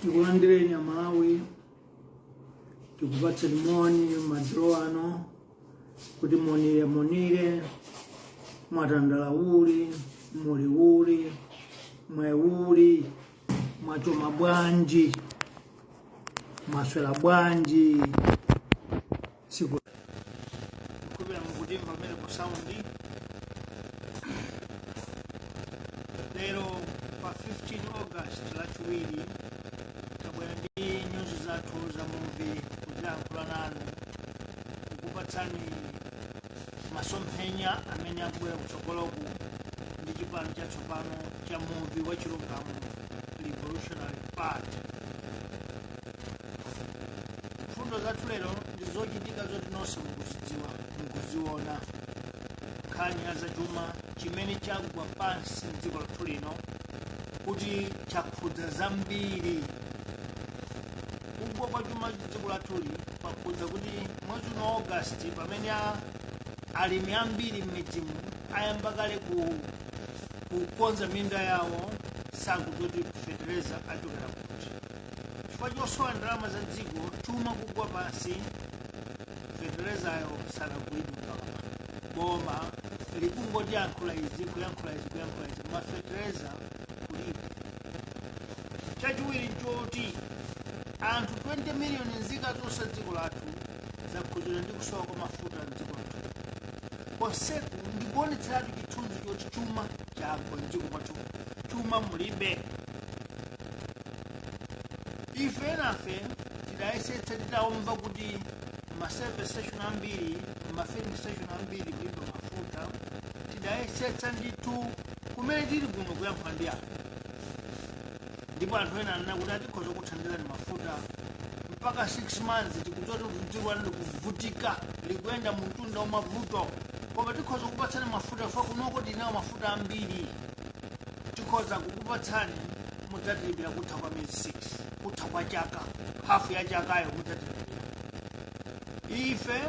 Tikulandireni Malawi, tikupatseni moni madzulo ano kuti monire mwatandalauli, muliuli, mweuli, mwachoma bwanji, mwaswera bwanji, siku kubira mukutimva mmene ku Saundi. Lero pa 15 August lachiwiri tabwera ndi nyuzi zathu za Muvi kuziyankhula nanu kukupatsani masomphenya amene akubwera kutsogoloku ndi chipani chatsopano cha Muvi wa chilungamo Revolutionary Party. Mfundo zathu lero ndi zochitika zoti nonse mukuziona. Nkhani ya za Jumah chimene chagwa pansi m'dziko lathu lino kuti chakhudza zambiri. Kugwa kwa Jumah m'dziko lathuli kwakhudza kuti mwezi uno August pamene alimi ambiri m'midzimu ayamba kale kukonza minda yawo sakuti fertilizer achokera kuti. Chifukwa chosowa ndalama za dziko chuma kugwa pansi fertilizer yawo sakagulidwa boma likungoti yankhula izi mafetereza kulipo. Chachiwiri nchoti anthu 20 miliyoni nzika zonse dziko lathu zakhuzidwa ndi kusowa kwa mafuta mdziko lathu. Konseku ndikuonetseratu chithunzi choti chuma chagwa mdziko mwathu, chuma mulibe. Ife nafe tidayesetsa tidawumva kuti ma-service station ambiri, ma-filling station ambiri kulibe mafuta. Tidayesetsa ndithu kumene tili kuno kuyankhula ndi anthu. Ndipo anthu ena anena kuti atikhoza kuthandizani mafuta mpaka 6 months tikudzoti dziko lanu likuvutika likuyenda mtunda wamavuto, koma tikhoza kukupatsani mafuta fa kunoko tinawo mafuta ambiri. Tikhoza kukupatsani mudzatilipira kutha kwa miyezi 6, kutha kwa chaka, hafu ya chakayo mudzatilipira. Ife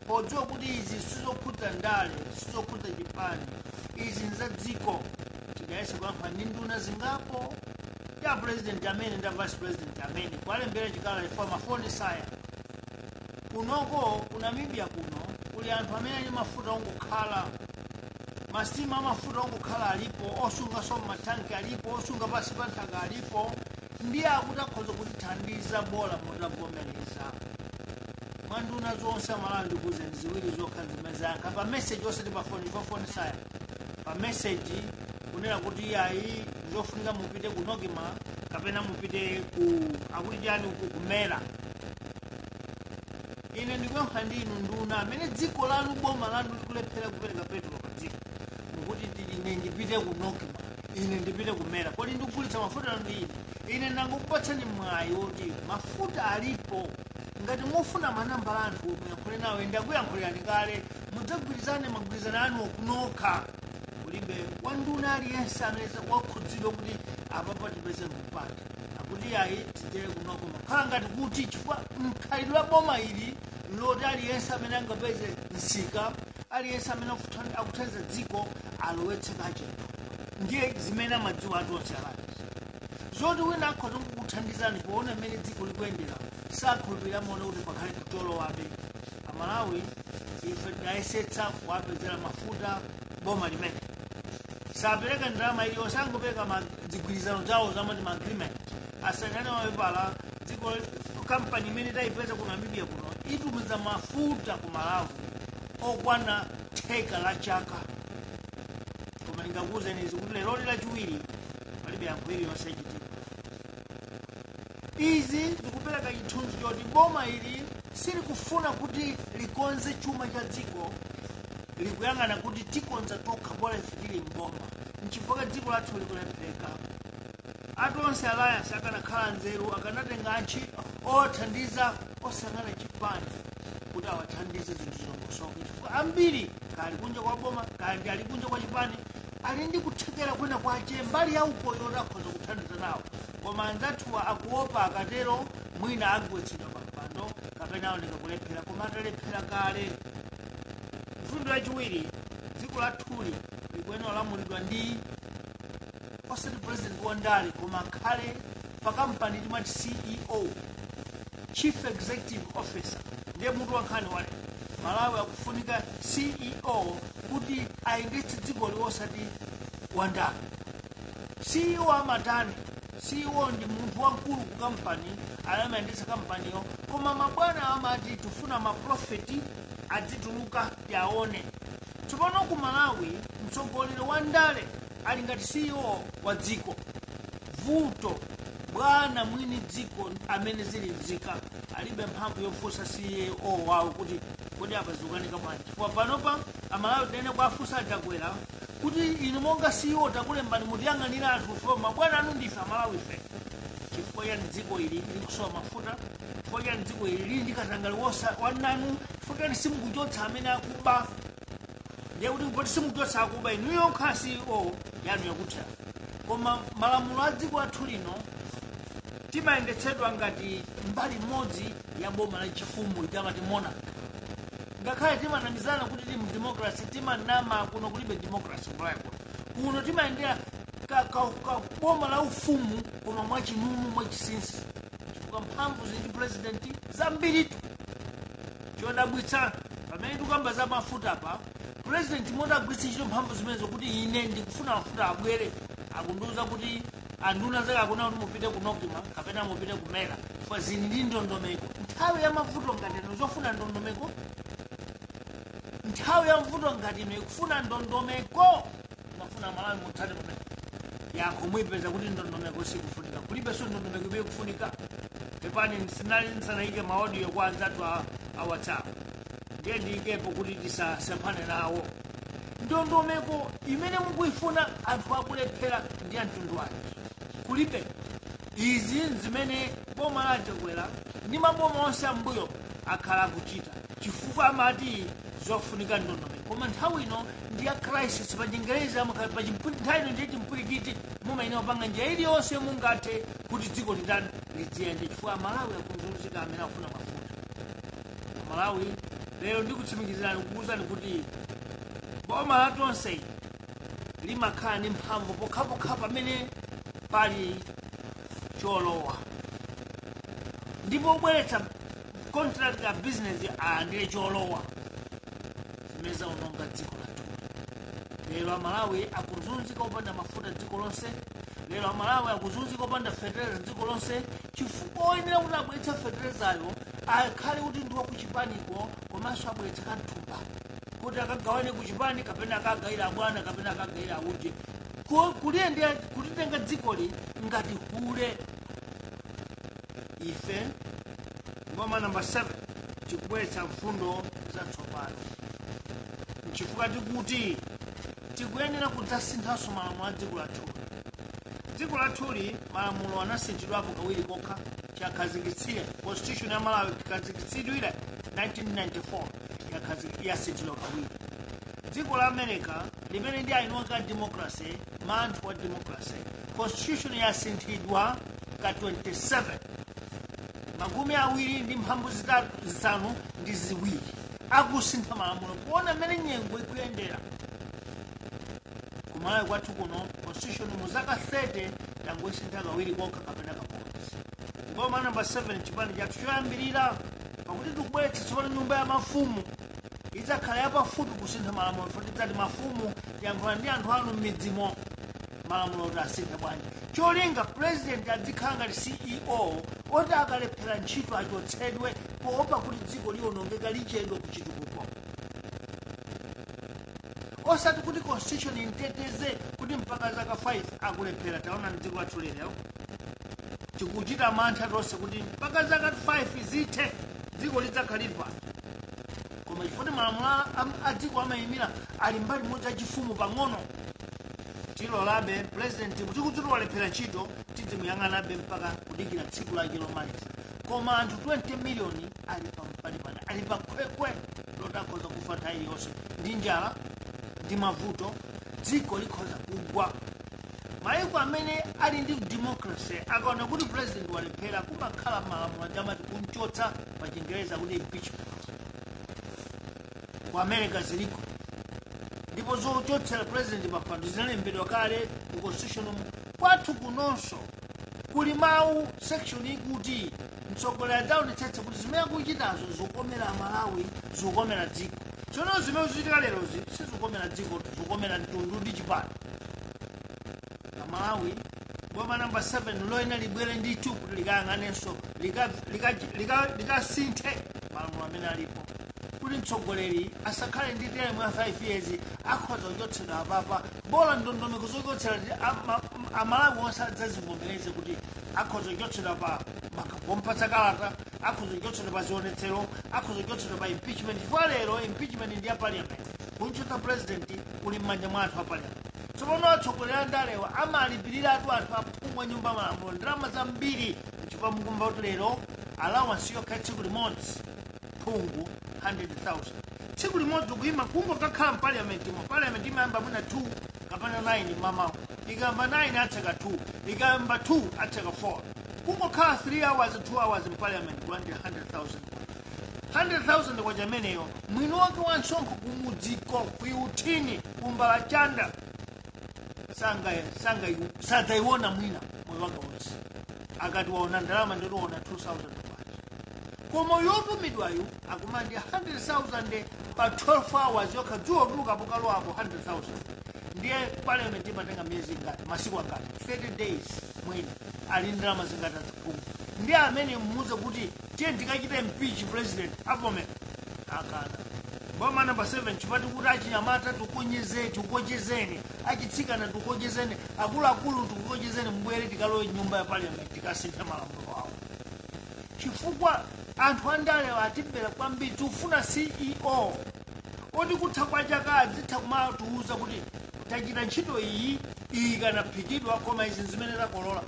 podziwa kuti izi sizokhudza ndale, sizokhudza chipani, izi nza dziko, tidayesa kuyankhula ndi nduna zingapo ya president amene nda vice president amene kwalembera chikala ifa mafoni saya. Kunoko ku Namibia kuno kuli anthu amene ali mafuta ongokhala, masitima amafuta ongokhala alipo, osunga so matanki alipo, osunga pasi pa nthaka alipo, ndiye akuti akhoza kutithandiza bola motavomereza. Manduna zonse Malawi ndikuze ziwiri zokha zimezayankha pa message osati pa phone saya. Pa message kunena kuti ayi zofunika mupite ku Nogima kapena mupite ku akuti chani kumera. Ine ndikuyankha ndi inu nduna amene dziko lanu boma lanu likulephera kupereka petrol pa dziko, mukuti ine ndipite ku Nogima, ine ndipite kumera. Kodi ndikugulitsa mafuta ndi ine nangokupatsani mwayi woti mafuta alipo. Ngati mufuna manambala anthu muyankhule nawo ndakuyankhulirani kale, mudzagwirizane magwirizano anu okunokha. Kulibe wanduna aliyense amene wakhudzidwa kuti apapa tipeze mpata akuti ayi tidzere kunoko makhala ngati kuti chifukwa mkhalidwe la boma ili loti aliyense amene angapeze nsika, aliyense amene akuthandiza dziko alowetse kachendo. Ndiye zimene amadziwa atu onse alati zoti wina akhoza kukuthandizani poona mmene dziko likuyendera sakhulupirira mona kuti pakhale kucholowabe. Amalawi ife tidayesetsa kuwapezera mafuta boma limene sapereka ndalama iliyonse, angopereka mazigwirizano zawo zamati ma-agreement asanyane mapepala. Dziko kampani imene tayipeza ku Namibia kuno itumiza mafuta ku Malawi okwana theka la chaka. Koma ndingakuwuzeni izi kuti lero lachiwiri palibe yankho iliyonse ichitika. Izi zikupereka chithunzi choti boma ili silikufuna kuti likonze chuma cha dziko, likuyang'ana kuti tikonza tokha bola ife tili mboma. Nchifukwa dziko lathu likulephera. Atu onse alliance akanakhala nzeru akanatenga antchito othandiza osangana chipani kuti awathandize zinthu zongosoka. Chifukwa ambiri kali kunja kwa boma, kali ali kunja kwa chipani, ali ndi kuthekera kwena kwache mbali ya ukoyo akhoza kuthandiza nawo. Koma anzathuwa akuopa akatero mwina agwetsedwa pa mpando kapena aoneka kulephera, koma atalephera kale. Mfundo yachiwiri, dziko lathuli likuyenera kulamulidwa ndi osati president wandale koma khale pa kampani timati CEO, Chief Executive Officer, ndiye mutu wankhani wale. Malawi akufunika CEO kuti ayendetse dziko osati wandani. CEO amatani, CEO ndi munthu wamkulu ku kampani amayendetsa kampaniyo, koma mabwana amati tufuna maprofiti adzituluka tiaone. Tsopano ku Malawi mtsogoleri wa ndale ali ngati CEO wa dziko. Vuto bwana mwini dziko amene zili mzika alibe mphamvu yofunsa CEO wawo kuti kodi apazukanika bwanji. Chifukwa panopa Amalawi tene kwafunsa Achakwera kuti inu monga CEO takulembani mutiyang'anira anthu fo mabwana anu ndife Amalawi fe. Chifukwa yani dziko ili likusowa mafuta, chifukwa yani dziko ili lili ndi katangale wananu, chifukwa yani simukuchotsa amene akuba. Ndiye kuti kupoti simukuchotsa akuba inuyo nkhala CEO yanu yakutha. Koma malamulo a dziko athu lino timayendetsedwa ngati mbali imodzi ya boma la chifumu itamati monarch. Ngakhale timanamizana kuti tili mu democracy, timanama kuno kulibe democracy kulako. Kuno timayendera boma la ufumu kuno mwachinunu mwachisinsi. Chifukwa mphamvu zili president zambiritu. Chodabwitsa pamene tikamba za mafuta pa, president modagwitsa ntchito mphamvu zimenezo kuti ine ndikufuna mafuta abwere, akundiuza kuti anduna zake akuna kuti mupite ku Nokima kapena mupite ku Mera chifukwa zili ndi ndondomeko. Nthawi ya mavuto ngati ino zofuna ndondomeko, nthawi ya mavuto ngati ino ikufuna ndondomeko, mafuna Malawi mutsate kumene yankho muyipeza kuti ndondomeko sikufunika. Kulibenso ndondomeko ibe kufunika. Pepani ndisanayike maaudio kwa anzathu a WhatsApp ndiye ndiyikepo kuti tisasemphane nawo. Ndondomeko imene mukuyifuna anthu akulephera ndi amtundu wake kulibe. Izi zimene boma la Achakwera ndi maboma onse ambuyo akhala akuchita chifukwa amati zofunika ndondomeko. Koma nthawi ino ndi ya crisis pa Chingereza pa nthawi ino ndiye chimpwirikiti mumayenera kupanga njira iliyonse mungathe kuti dziko litani liziyende chifukwa Malawi akuzunzika amene akufuna mafuta. Malawi lero ndikutsimikizirani kukuwuzani kuti boma la tonse limakhala ndi mphamvu pokhapokha pamene pali cholowa, ndipo ubweretsa contract ya business alandire cholowa zimene zaononga dziko lathu. Lero Amalawi akuzunzika opanda mafuta dziko lonse. Lero Amalawi akuzunzika opanda fertilizer dziko lonse chifukwa oyenera kuti abweretsa fertilizayo akhale kuti ndi wakuchipaniko komanso abweretsa kanthumba kuti akagawane kuchipani kapena akagayira abwana kapena akagayira auje. Kuliyendera kulitenga dzikoli ngati hule. Ife ngoma namba 7 tikubweretsa mfundo zatsopano chifukwa tikuti tikuyenera kudzasinthanso malamulo a dziko lathu. Dziko lathuli malamulo anasinthidwapo kawiri kokha chakhazikitsire. Constitution ya Malawi ikhazikitsidwira 1994 yasinthidwa kawiri. Dziko la America limene ndi ainoka democracy, manthu wa democracy, constitution yasinthidwa ka 27 makumi awiri ndi mphambu zisanu ndi ziwiri akusintha malamulo kuona mmene nyengo ikuyendera. Kumalawi kwathu kuno constitution muzaka 30 tangoisintha kawiri kokha kapena kapodzi. Ngoma namba 7 chipani chathu choyambirira pakuti tikubweretsa tsopano nyumba ya mafumu idzakhala yapafupi kusintha malamulo. Futi tidzati mafumu yankhula ndi anthu anu m'midzimo malamulo kuti asinthe bwanji. Cholinga president adzikhala ngati CEO oti akalephera ntchito achotsedwe poopa kuti dziko liwonongeka lichedwe kuchitukuko. Osati kuti constitution inteteze kuti mpaka zaka 5 akulephera. Taona dziko lathu lero tikuchita mantha tonse kuti mpaka zaka 5 zithe dziko lidzakhalipa. Koma chifukwa malamulo a dziko amayimira ali mbali imodzi yachifumu pang'ono, tilolabe president kuti kuti walephera ntchito tidzimuyang'anabe mpaka kudikira tsiku lake lomaliza. Koma anthu 20 miliyoni ali pampalipana, ali pakhwekhwe lotakhoza kufa nthawi iliyonse ndi njala ndi mavuto, dziko likhoza kugwa. Mayiko amene ali ndi democracy akaona kuti president walephera kumakhala malamulo amati kumchotsa pa Chingereza kuti impeachment. Ku America ziliko ndipo zochotsera president mapando zinalembedwa kale mu constitution. Kwathu kunonso kuli mawu section ikuti mtsogoleri adzaonetsetsa kuti zimene akuchitazo zikukomera Amalawi zikukomera dziko. Tsono zimene zikuchitika lerozi sizikukomera dziko, zikukomera mtundu ndi chipani. Amalawi boma namba 7 loyena libwere ndithu kuti likayang'anenso likasinthe malamulo amene alipo, kuti mtsogoleri asakhale ndi term ya 5 years akhoza kuchotsedwa apapa. Bola ndondomeko zochotsera Amalawi onse adzazivomereze kuti akhoza kuchotsedwa pa pompatsa kalata, akhoza kuchotsedwa pa zionetsero, akhoza kuchotsedwa pa impeachment. Chifukwa lero impeachment ndi ya parliament, kunchotsa president kuli m'manja mwa anthu a parliament. Tsopano atsogoleri andalewa amalipiratu anthu aphungu a nyumba malamulo ndalama zambiri, chifukwa mukumva kuti lero allowance yokha tsiku limodzi phungu 100,000. Tsiku limodzi kuyima kungokakhala mpaliamentimo, parliament imayamba mwina 2 kapena 9 mamawo, ikayamba 9 atseka 2, ikayamba 2 atseka 4, kungokhala 3 hours 2 hours mpaliament kulandira 100,000. 100,000 kwa jameneyo mwini wake wa msonkho kumudziko kuyuthini kumbala chanda sadzayiona mwina moyo wake wonse. Akati waona ndalama ndiona 2,000 koma yotumidwayo akumandi 100,000 pa 12 hours yokha dzuwa kuluka pokalo apo 100,000. Ndiye parliament imatenga miyezi ngati masiku angati 30 days mwini ali ndalama zingati aziphungu. Ndiye amene mmuze kuti tiye ndikachita impeach president avomera akana. Boma namba 7 chipati kuti achinyamata tikukonjezeni, achitsikana tikukonjezeni, akuluakulu tikukonjezeni, mbwere tikalowe nyumba ya parliament tikasintha malamulo awo. Chifukwa anthu andalewa atibera kwambiri tikufuna CEO oti kutha kwa chaka adzitha kumatiuza kuti tachita ntchito iyi ikanaphikidwa koma izi zimene takolola.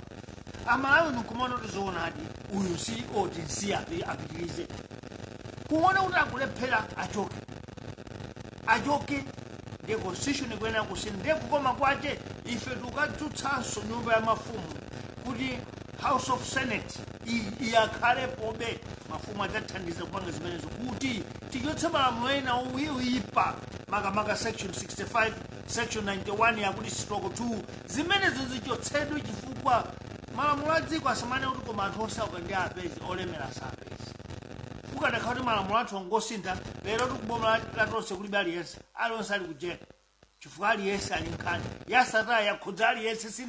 Amalawi nkumona kuti zoonadi uyu CEO tinsiya apitirize. Kuona kuti akulephera achoke ndiye constitution ikuyenera kusintha. Ndiye kukoma kwache ife tikadzutsanso nyumba ya mafumu kuti House of Senate iyakhalepobe, mafumu adzathandiza kupanga zimenezo kuti tichotse malamulo ena oyipa makamaka section 65 section 91 yakuti stroke 2 zimenezo zichotsedwe, chifukwa malamulo a dziko asamane kuti koma anthu osauka ndi apezi olemera sapezi. Ukadakhala kuti malamulo athu ngosintha lero tikuboma latonse kulibe aliyense ali kujera, chifukwa aliyense ali nkhani yasataya yakhudza aliyense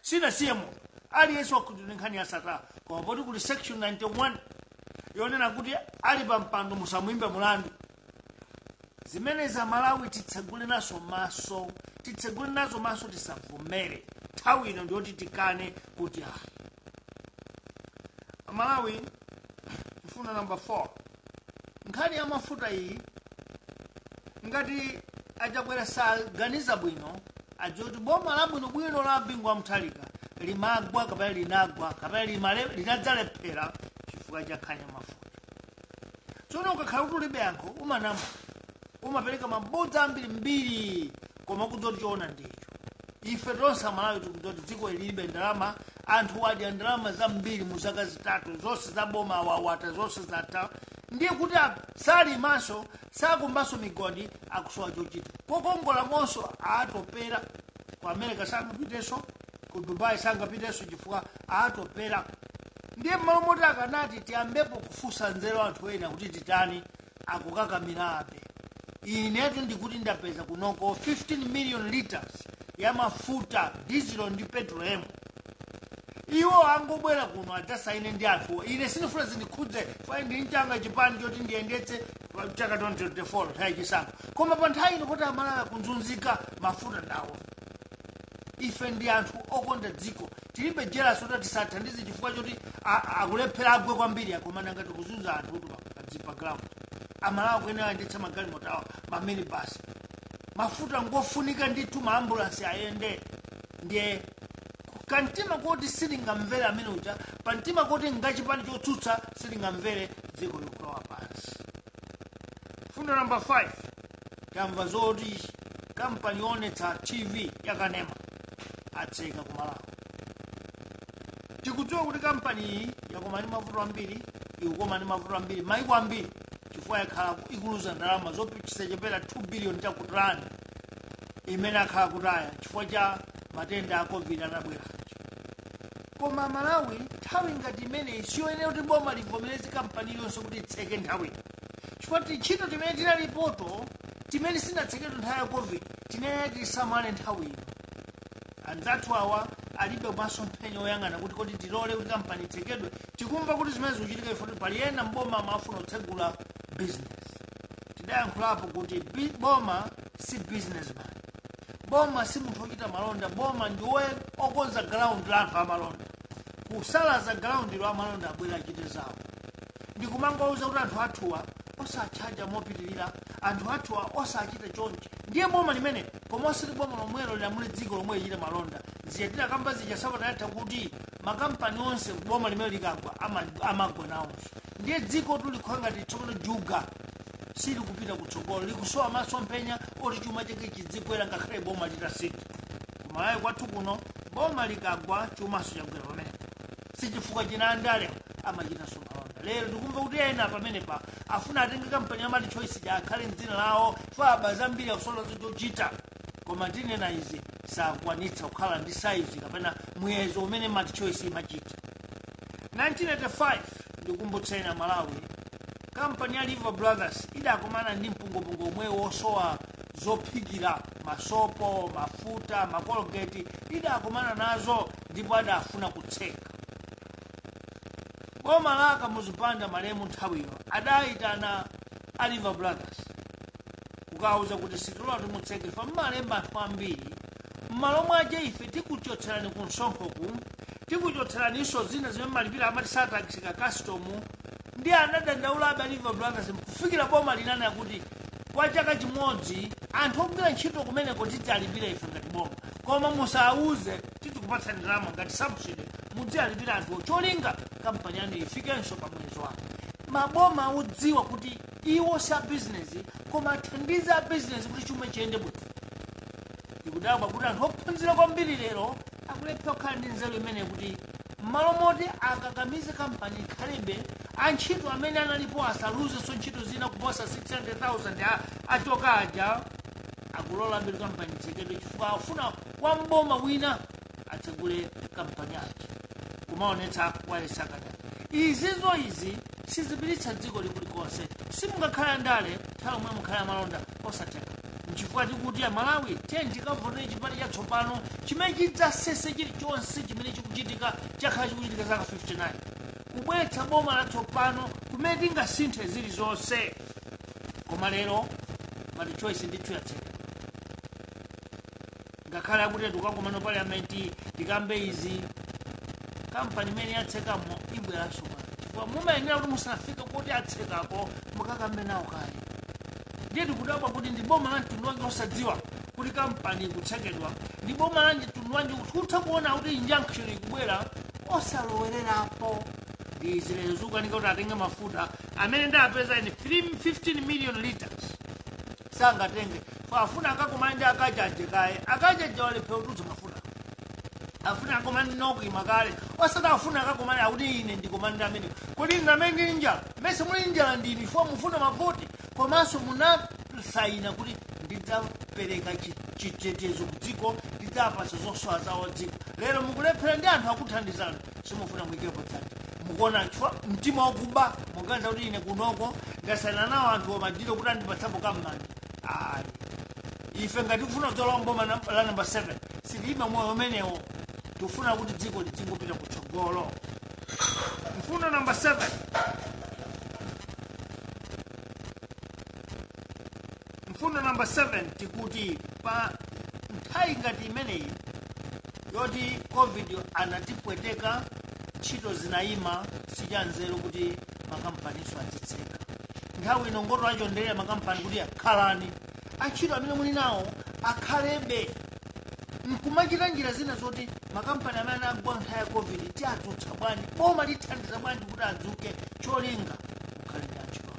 sinasiyemo aliyense wakhudza nkhani yasataya. Koma poti kuli section 91 yonena kuti ali pa mpando musamuyimbe mulandu. Zimenezi Amalawi titsegule nazo maso tisavomere. Nthawi ino ndiyoti tikane kuti Amalawi. Mfuna namba 4 nkhani ya mafuta iyi ngati ajakwera saganiza bwino ajoti boma labwino la bingu wa Mutharika limagwa kapena linagwa kapena linadzalephera chifukwa cha nkhani ya mafuta. Tsono ukakhala kuti ulibe yankho umanama umapereka mabodza ambiri koma kudzoti choona ndicho. Ife tonse Amalawi tikudzoti dziko lilibe ndalama, anthu adya ndalama zambiri mu zaka zitatu zonse zaboma awawata zonse zatha. Ndiye kuti salimanso sakumbanso migodi akusowa chochita. Kokongola monso atopera ku America sangapitenso, ku Dubai sangapitenso chifukwa atopera. Ndiye mmalo moti akanati tiyambepo kufunsa nzeru anthu ena kuti titani akukakamirabe. Inetu ndikuti ndapeza kunoko 15 million liters ya mafuta diesel ndi petrol. Iwo angobwera kuno adzasaine ndi anthu. Ine sinifuna zindikhudze fai ndi nchanga chipani choti ndiyendetse chaka 2024 nthawi chisankho. Koma pa nthawi ino poti Amalawi akunzunzika mafuta ndawo. Ife ndi anthu okonda dziko, tilibe jealous kuti tisathandize chifukwa choti akulephera agwe kwambiri akomana ngati kuzunza anthu kuti pa ground. Amalawi akuyenera ayendetsa magalimoto awo maminibus. Mafuta ngofunika ndithu maambulansi ayende. Ndiye kantima kuti silingamvere amene uja, pantima kuti ngachipani chotsutsa silingamvere dziko likulowa pansi. Fundo namba 5 tamva zoti kampani yonetsa TV yakanema atseka ku Malawi. Tikudziwa kuti kampani iyi yakoma ndi mavuto ambiri, ikukoma ndi mavuto ambiri maiko ambiri chifukwa yakhala ikuluza ndalama zopitisachepera 2 billion chakutirani imene akhala kutaya chifukwa cha matenda a COVID anabwera. koma Malawi nthawi ngati imeneyi siyoyenera kuti boma livomereze kampani iliyonse kuti itseke nthawi chifukwa ntchito timene tinalipoto timene sinatsekedwe nthawi ya covid tinene tisamale nthawi ino anzathu awa alibe masomphenya oyang'ana kuti kodi tilole kuti kampani itsekedwe tikumva kuti zimene zikuchitika ifo kuti pali ena mboma amafuna kutsegula business tidayankhulapo kuti boma si businessman boma si munthu wochita malonda boma ndiwe okonza ground la anthu amalonda kusalaza ground lo amalonda abwera achite zawo ndikumangouza kuti anthu athuwa osachaja mopitirira anthu athuwa osachita chonchi ndiye boma limene koma osati boma lomwelo lilamule dziko lomwe lichita malonda ziyatira kamba zija sapatatha kuti makampani onse boma limene likagwa amagwa nawonso ndiye dziko tulikhala ngati tsopano juga sili kupita kutsogolo likusowa masomphenya oti chuma chake chidzigwera ngakhale boma litasita kumalawi kwathu kuno boma likagwa chumaso chagwera pamenepo sichifukwa china andale amachitanso malonda lero ndikumva kuti ena pamenepa afuna atenge kampani ya Mali Choice ja akhale mdzina lawo fa abaza mbiri akusoloza chochita koma tinena izi sakwanitsa kukhala ndi saizi kapena muyezo umene Mali Choice imachita 1985 ndikumbutsena Malawi kampani ya Liver Brothers idakumana ndi mpungopungo omwe wosowa zophikira masopo mafuta makolgate idakumana nazo ndipo adafuna kutseka boma laka muzipanda malemu nthawiyo adayitana a Liver Brothers kukauza kuti situlola timutseke fa mmalemba anthu ambiri mmalo mwaje ife tikuchotserani ku msonkhoku tikuchotseraniso zina zimene malipira amati satakisika customu ndi anadandaula a Liver Brothers kufikira boma linana kuti kwa chaka chimodzi anthu ogwira ntchito kumeneko tidzalipira ife ngati boma koma musauze tikupatsani ndalama ngati subsidy mudzalipira anthu cholinga kampani yanu ifikenso pa mwezi wake maboma udziwa kuti iwo sa business koma athandiza business kuti chuma chiyende bwino ikudabwa kuti anthu ophunzira kwambiri lero akulepha kukhala ndi nzeru imene kuti mmalo moti akakamize kampani ikhalebe antchito amene analipo asaluzenso ntchito zina kuposa 600,000 achoka aja akulola mbiri kampani itsekedwe chifukwa afuna kwa mboma wina atsegule kampani yake kumaonetsa walesakana izizo izi sizipititsa dziko likulikonse simungakhala ndale nthawi omwe mukhala malonda osatheka nchifukwa tikuti Malawi tiye tikavotera chipani chatsopano chimene chidzasese chilichonse chimene chikuchitika chakhala chikuchitika zaka 59 kubweretsa boma latsopano kumene tingasinthe zilizonse koma lero Mali Choice ndithu yatseka ngakhale akuti tukakomano parliament tikambe izi kampani imene yatsekamo ibweranso chifukwa mumayenera kuti musanafika kuti atsekako mukakambe nawo kale ndiye tikudabwa kuti ndi boma la mtundu wanji osadziwa kuti kampani ikutsekedwa ndi boma la mtundu wanji kutha kuona kuti injunction ikubwera osalowererapo ndi zilero zikukanika kuti atenge mafuta amene ndapeza ine 15 million liters sangatenge afuna akakumana ndi akajaje kaye akajaje walephe kutulutsa mafuta afuna akumana nokuima kale osati afuna akakumana akuti ine ndikumana amene kodi ine amene ndili njala mese muli njala ndini fo mufuna mavoti komanso munasaina kuti ndidzapereka chitetezo kudziko ndidzapasa zosowa zawo dziko lero mukulephera ndi anthu akuthandizana simufuna mwikepo dzanja mukuona chifukwa mtima wakuba mukuganiza kuti ine kunoko ndasayina nawo anthu omadiro kuti andipatsapo kammanja ayi ife ngati kufuna kudzalowa mboma la namba 7 silima moyo umenewo tikufuna kuti dziko lidzingopita kutsogolo mfundo namba 7 mfundo namba 7 tikuti pa nthawi ngati imeneyi yoti covid anatipweteka ntchito zinayima sichanzeru kuti makampaniso azitseka nthawi ino ngoto achonderera makampani kuti akhalani antchito amene muli nawo akhalebe nkumachita njira zina zoti makampani amene anagwa nthawi ya covid tiadzutsa bwanji boma lithandiza bwanji kuti adzuke cholinga kukhale ndi antchito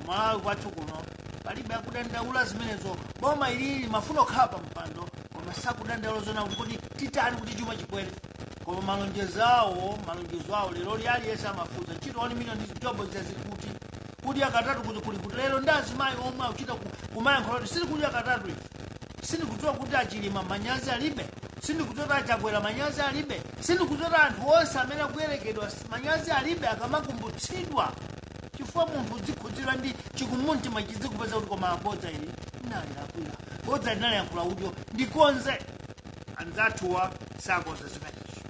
Malawi kwathu kuno palibe akudandaula zimenezo boma ilili mafuna okhala pa mpando koma sakudandaula zona kuti titani kuti chuma chikwere koma malonjezo awo lero aliyese amafuza ntchito 1 million jobo zazikuti kuti akatatu kuti lero ndazimayi omwe akuchita kumayankhola kuti sili kuti akatatu sindikudziwa kuti achilima manyazi alibe sindikudzota Chakwera manyazi alibe, sindikudzota anthu onse amene akuyerekedwa manyazi alibe akamakumbutsidwa chifukwa munthu dzikhudzira ndi chikumuntima chidzikupeza kuti koma abodza ili nali lakwira bodza linali yankhula udyo ndikonze anzathuwa sakonza zimenezo.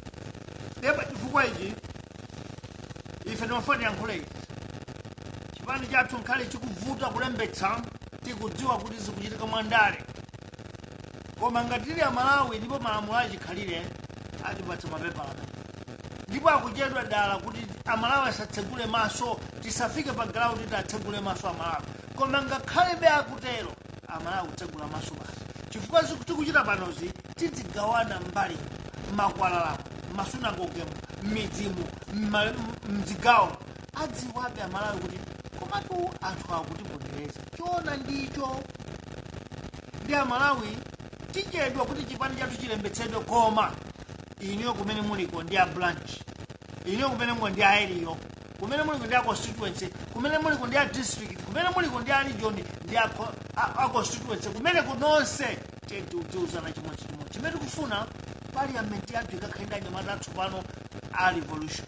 Ndipo chifukwa ichi ife timafuna tiyankhule izi. Chipani chathu nkhale chikuvuta kulembetsa tikudziwa kuti zikuchitika mwandale, koma ngati tili Amalawi ndipo malamulo achikhalire atipatsa mapepala amene, ndipo akuchedwa dala kuti Amalawi asatsegule maso, tisafike pa ground kuti atsegule maso Amalawi, koma ngakhalebe akutero Amalawi kutsegula maso basi. Chifukwa tikuchita panozi tidzigawana mbali makwalala masunagogemu midzimu mdzigawo adziwabe Amalawi kuti komatu anthu akutipondereza chona ndicho. Ndi Amalawi tichedwa kuti chipani chathu chilembetsedwe, koma iniyo kumene muliko ndi a branch, iniyo kumene muliko ndi a area, kumene muliko ndi a constituency, kumene muliko ndi a district, kumene muliko ndi a region, ndi a constituency, kumene kunonse tiuzana chimodzi. Chimene tikufuna parliament yathu ikakhale ndi anyamata atsopano a revolution,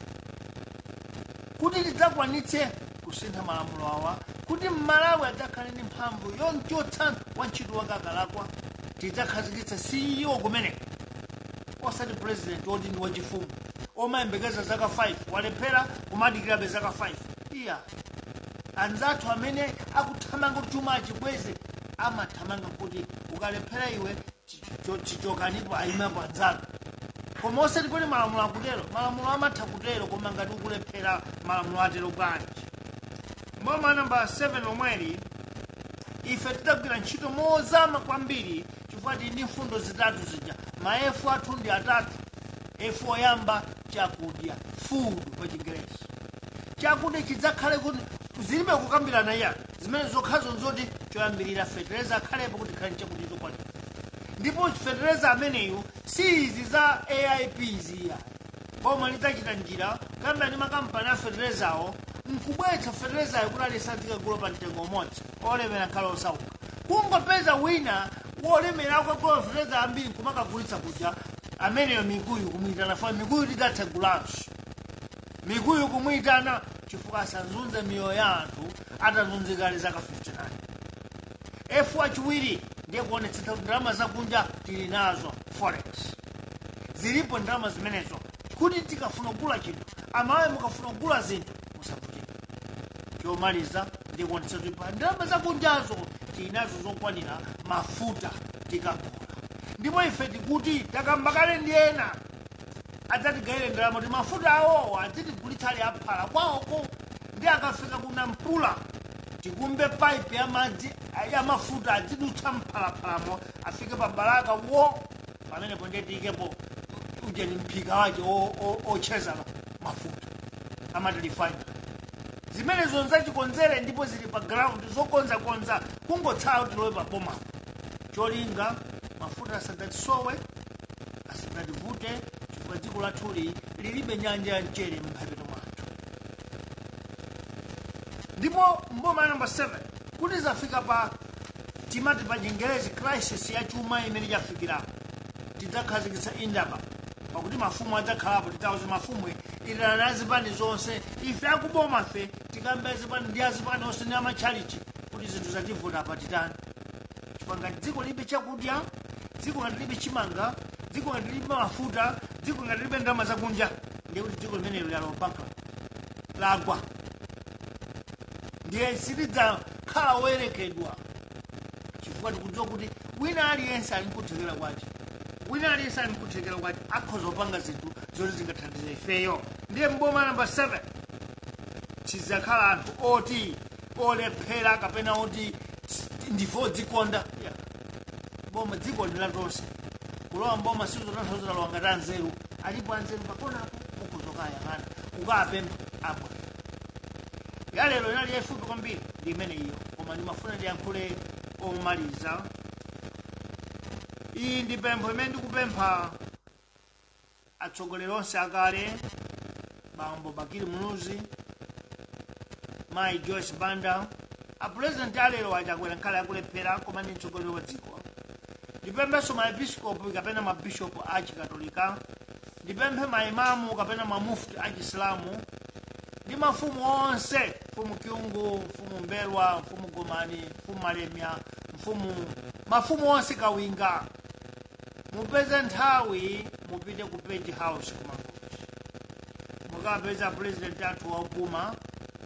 kuti tidzakwanitse kusintha malamulo awa, kuti Malawi adzakhale ndi mphamvu yonchotsa wantchito wake akalakwa. Tidzakhazikitsa CEO kumene osati president woti ndi wachifumu omayembekeza zaka 5 walephera kumadikirabe zaka 5 iya. Anzathu amene akuthamanga kuti chuma achibweze amathamanga kuti ukalephera iwe chichokanipo ayimapo anzako, koma osati kuti malamulo akutero. Malamulo amatha kutero, koma ngati ukulephera malamulo atero bwanji. Mboma namba 7 omweri ife tidagwira ntchito mozama kwambiri chifukwa ndi mfundo zitatu zija. Maefu athu ndi atatu. Efu oyamba chakudya, food pa Chingerezi. Chakudya chidzakhale kuti zilibe kukambirana iya zimene zokhazo nzoti choyambirira fertilizer akhalepo kuti khale chakudya chokwanira. Ndipo fertilizer ameneyu si izi za AIPs iya, koma lidzachita njira kamba ndi makampani a fertilizer nkubwetsa fertilizer kuti alisandika kulopa mtengo umodzi olemera nkhale osauka. Kungopeza wina wolemera akagula fertilizer ambiri nkumakagulitsa kudya ameneyo mikuyu kumuyitana fa mikuyu tidatsegulanso mikuyu kumuyitana chifukwa asanzunze miyoyo ya anthu atazunzikale zaka 59. Efu achiwiri ndiye kuonetsetsa kuti ndalama zakunja tili nazo forex. Zilipo ndalama zimenezo kuti tikafuna kugula chinthu Amalawi mukafuna kugula zinthu musavutike. Chomaliza ndiye kuonetsetsa kuti pa ndalama zakunjazo tili nazo zokwanira mafuta tikagula. Ndipo ife tikuti takambakale ndi ena adzatigayire ndalama kuti mafuta awowo adzitigulitsa ali aphala kwawoko, ndi akafika kuna mpula tikumbe pipe ya madzi ya mafuta adzidutsa mphalaphalamo afike pa balaka wo pamenepo ndiye tiyikepo ujeni mphika wache ocheza mafuta amati refinery. Zimenezo nzachikonzere ndipo zili pa ground zokonzakonza kungotsala kuti lowe pa boma. Cholinga mafuta asadzatisowe asadzativute chifukwa dziko lathuli lilibe nyanja ya mchere m'mphepete mwathu. Ndipo mboma namba 7 kuti zafika pa timati pa Chingerezi crisis ya chuma imene yafikirapo tidzakhazikitsa indaba pakuti mafumu adzakhalapo. Tidzakuti mafumu ilana azipani zonse ife akuboma fe tikambe azipani ndi azipani onse ndi amachalichi kuti zinthu zativuta patitani. Chifukwa ngati dziko libe chakudya, dziko ngati libe chimanga, dziko ngati libe mafuta, dziko ngati libe ndalama zakunja, ndiye kuti dziko limenelo lyalopanka lagwa. Ndiye sitidzakhala woyerekedwa chifukwa tikudziwa kuti wina aliyense ali nkuthekera kwace, wina aliyense ali nkuthekera kwace akhoza kupanga zinthu zoti zingathandize ifeyo. Ndiye mboma namba 7 tidzakhala anthu oti olephera kapena oti ndife odzikonda. Boma dziko ndila tonse kulowa mboma sizotanthauza lowa ngati anzeru alipo anzeru pakonapo ukuzokayang'ana ukapempha abwa. Yalero inali yayifupi kwambiri ndi imene iyo, koma ndimafuna ndiyankhule omaliza. Iyi ndi pempho imene ndikupempha atsogoleri onse akale, bambo Bakili Muluzi, mayi Joyce Banda, a president alero achakwera nkhala yakulephera koma ndi mtsogoleri wa dziko. ndipemphenso maepiskopo kapena mabishopu a chikatolika, ndipemphe maimamu kapena mamufti a chisilamu, ndi mafumu onse, mfumu Kyungu, mfumu Mbelwa, mfumu Gomani, mfumu Malemya, mafumu onse Kawinga, mupeze nthawi mupite ku Page House kumangochi mukapeza president athu waukuma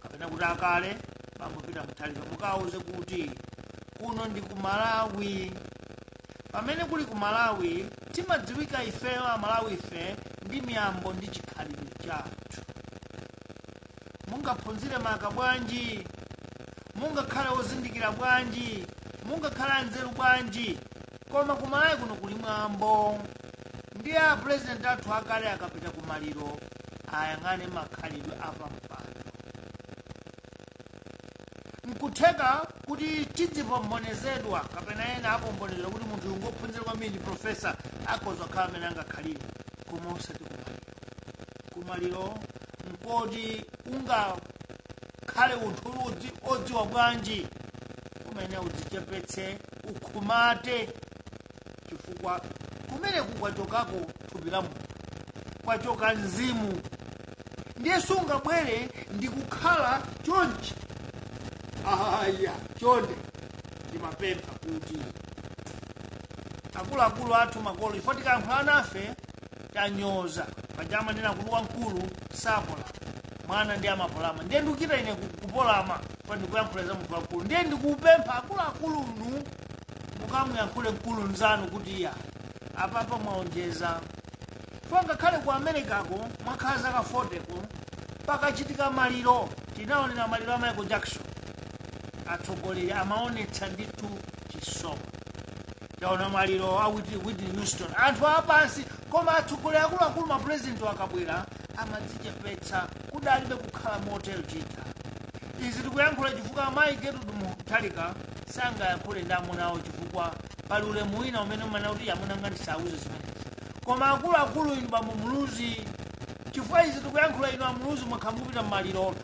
kapena kuti akale pamupita muthalika mukauze kuti kuno ndi ku Malawi. Pamene kuli ku Malawi timadziwika ifeyo Amalawi ife ndi miyambo ndi chikhalidwe chathu. Mungaphunzire maka bwanji, mungakhale ozindikira bwanji, mungakhala nzeru bwanji, koma ku Malawi kuno kuli mwambo. Ndi a president athu akale akapita ku maliro ayang'ane makhalidwe apampando. Nkutheka kuti tidzipombonezedwa kapena ena apombonezedwa kuti munthu ungophunzira kwambiri profesa akhoza kukhala amene angakhalire, koma osati ku maliro. Nkoti ungakhale munthu odziwa bwanji kumene udzichepetse ukhumate, chifukwa kumene kukwachokako thupi la munthu, kwachoka mzimu. Ndiye sungabwere ndi kukhala chonchi. Aya chonde ndimapempha kuti akuluakulu athu makolo ifo tikayankhula nafe tanyoza pajama ndina kuti wamkulu sapola mwana ndi amapolama. Ndiye ndikuchita ine kupolama pa ndikuyankhula za munthu wakulu. Ndiye ndikupempha akuluakulunu mukamuyankhule mkulu nzanu kuti iya apapa mwaonjeza. Ngakhale ku Amerikako mwakhala zaka 40ko pakachitika maliro, tinaonera maliro a Michael Jackson, atsogoleri amaonetsa ndithu chisomo. Taona maliro a Whitney Houston, anthu apansi, koma atsogoleri akuluakulu mapresidenti akabwera amadzichepetsa kudalibe kukhala motel chita. Izi tikuyankhula chifukwa amayi Gertrude Mutharika sangayankhule ndi amuna awo chifukwa pali ulemu wina umene umana kuti amuna ngati sauze zimenezi. Koma akuluakulu inu bambo Muluzi, chifukwa izi tikuyankhula inu amuluzi mwakhamupita mmaliro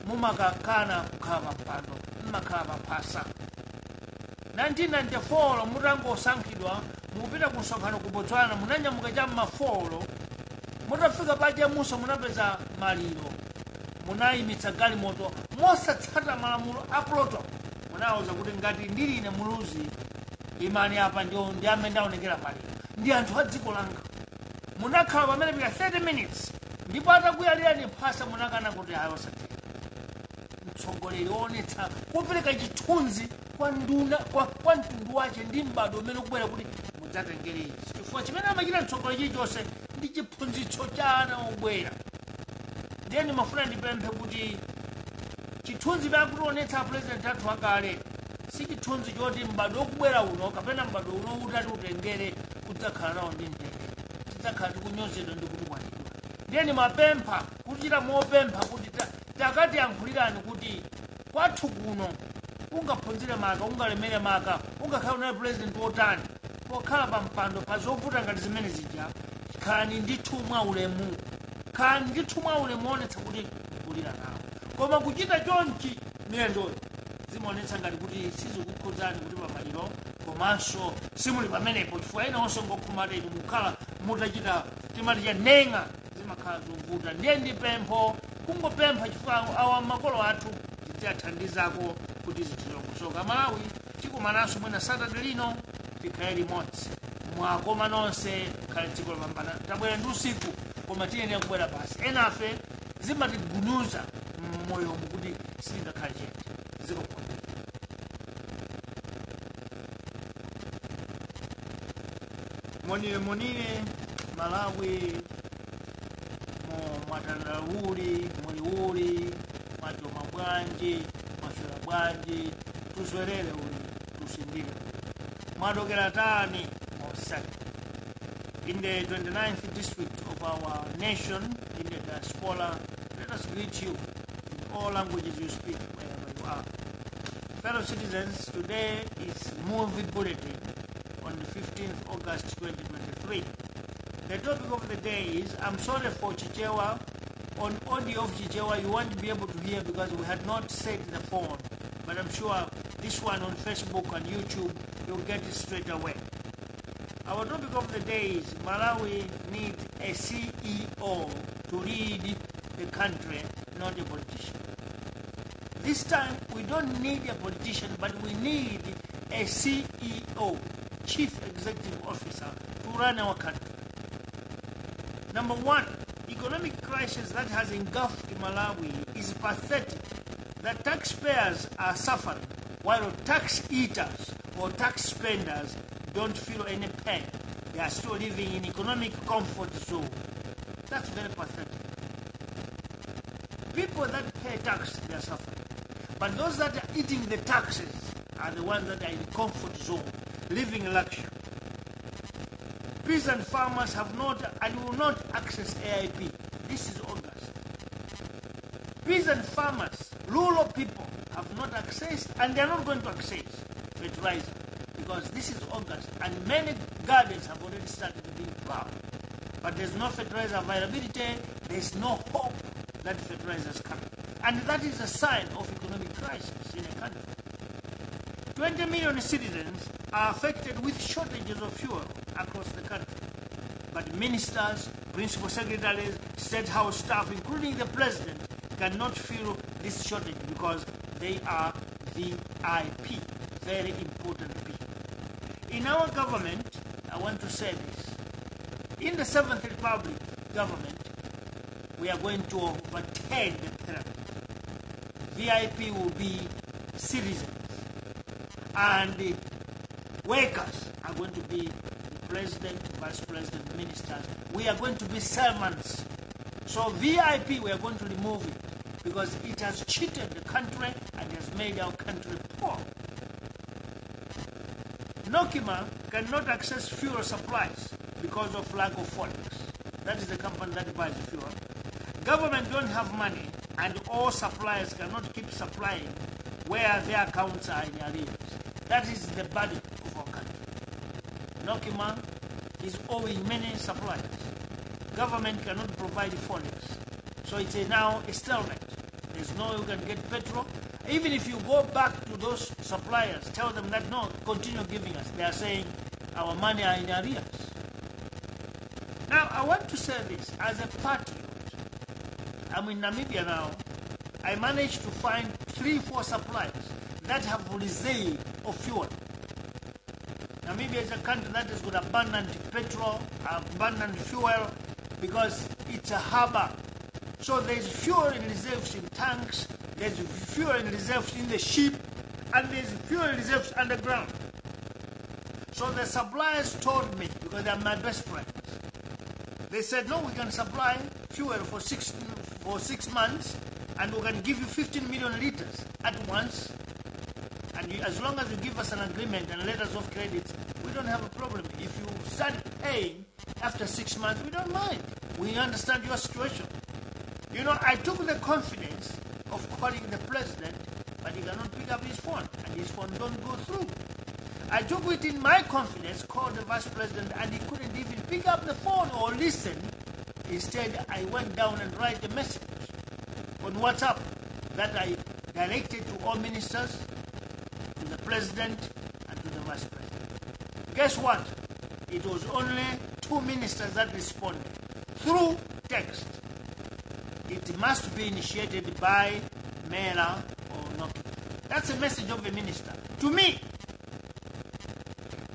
mumakakana kukhala pampando, mmakhala paphasa. 1994 mutangosankhidwa mukupita ku msonkhano ku Botswana, munanyamuka cha mmafolo, mutafika paja muso munapeza maliro, munayimitsa galimoto mosatsata malamulo a protocol. Munawuza kuti ngati ndili ine Muluzi imani apa ndi amene ndaonekera maliro ndi anthu a dziko langa. Munakhala pamene pika 30 minutes ndipo atakuyalira ni phasa munakana kuti ayi osatero. Mtsogoleri onetsa kupereka chithunzi kwa nduna kwa mtundu wace ndi m'bado umene ukubwera kuti mudzatengere izi. Chifukwa chimene amachita mtsogoleri chilichonse ndi chiphunzitso cha ana obwera. Ndiye ndimafuna ndipemphe kuti chithunzi bakutionetsa president athu akale si chithunzi choti m'bado okubwera uno kapena m'bado uno utati utengere kudzakhala nawo ndi mtendere, tidzakhala tikunyozedwa ndi kutukwanidwa. Ndiye ndimapempha kuchita mopempha kuti takati yankhulirani kuti kwathu kuno ungaphunzire maka, ungalemere maka, ungakhala unaye president wotani, pokhala pa mpando pa zovuta ngati zimene zija, khalani ndithu mwa ulemu, khalani ndithu mwa ulemu onetsa kuti kulira nawo. Koma kuchita chonchi miyendo zimaonetsa ngati kuti sizikukhudzani kuti pamaliro, komanso simuli pamenepo chifukwa ena onse ngokhumata inu mukhala mutachita timati cha nenga zimakhala zovuta. Ndiye ndipempho kungopempha chifukwa awa makolo athu tidzathandizako kuti zitiro kusoka. Malawi tikumananso mwina Saturday lino tikhale limodzi mwakoma nonse khale dziko lopambana. Tabwera ndi usiku koma tiyenera kubwera basi. Enafe zimatigunuza mmoyo mukuti sitingakhale chete ziko kwa. Monire Malawi mwatandawuli muliwuli mwachoma bwanji mwaswera bwanji tuswerere uli tusimbire mwadokera tani mosati. In the 29th district of our nation, in the diaspora, let us greet you in all languages you speak wherever you are. Fellow citizens, today is Muvi Bulletin on the 15th August 2023. The topic of the day is, I'm sorry for Chichewa. On audio of Chichewa, you won't be able to hear because we had not set the phone. But I'm sure this one on Facebook and YouTube, you'll get it straight away. Our topic of the day is Malawi needs a CEO to lead the country, not a politician. This time, we don't need a politician, but we need a CEO, Chief Executive Officer, to run our country. Number one, economic crisis that has engulfed Malawi is pathetic. The taxpayers are suffering, while tax eaters or tax spenders don't feel any pain. They are still living in economic comfort zone. That's very pathetic. People that pay tax, they are suffering. But those that are eating the taxes are the ones that are in comfort zone, living in luxury. Peasant farmers have not and will not access AIP. This is August. Peasant farmers, rural people, have not accessed, and they are not going to access fertilizer because this is August, and many gardens have already started being plowed. But there's no fertilizer availability, there's no hope that fertilizer is coming. And that is a sign of economic crisis in a country. 20 million citizens are affected with shortages of fuel across the country. But ministers, principal secretaries, state house staff, including the president, cannot feel this shortage because they are VIP, very important people. In our government, I want to say this. In the 7th Republic government, we are going to overtake the pyramid. VIP will be citizens, and the workers are going to be the president, vice president, ministers. We are going to be servants. So VIP, we are going to remove it because it has cheated the country and has made our country poor. Nokima cannot access fuel supplies because of lack of forex. That is the company that buys the fuel. Government don't have money, and all suppliers cannot keep supplying where their accounts are in arrears. That is the burden of our country. Nokima is owing many suppliers. Government cannot provide forex. So it's now a stalemate. There's no way we can get petrol. Even if you go back to those suppliers, tell them that no, continue giving us. They are saying our money are in arrears. Now, I want to say this as a patriot. I'm in Namibia now. I managed to find 3-4 suppliers that have reserve of fuel. Namibia is a country that has got abundant petrol, abundant fuel, because it's a harbor. So there's fuel in reserves in tanks, there's fuel in reserves in the ship, and there's fuel in reserves underground. So the suppliers told me, because they're my best friends, they said, no, we can supply fuel for 6 months, and we can give you 15 million liters at once. And as long as you give us an agreement and letters of credit, we don't have a problem. If you start paying after 6 months, we don't mind. We understand your situation. You know, I took the confidence of calling the president, but he cannot pick up his phone, and his phone don't go through. I took it in my confidence, called the vice president, and he couldn't even pick up the phone or listen. Instead, I went down and write a message on WhatsApp that I directed to all ministers, to the president, and to the vice president. Guess what? It was only 2 ministers that responded through text. It must be initiated by Mela or Noki. That's a message of a minister. To me,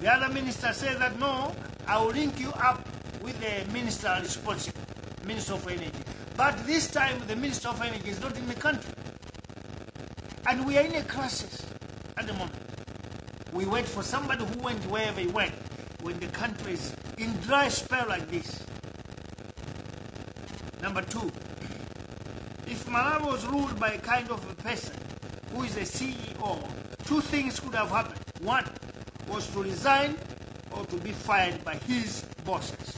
the other minister said that no, I will link you up with the minister responsible, Minister of Energy. But this time, the Minister of Energy is not in the country. And we are in a crisis at the moment. We wait for somebody who went wherever he went when the country is in dry spell like this. Number 2, if Malawi was ruled by a kind of a person who is a CEO, 2 things could have happened. 1 was to resign or to be fired by his bosses.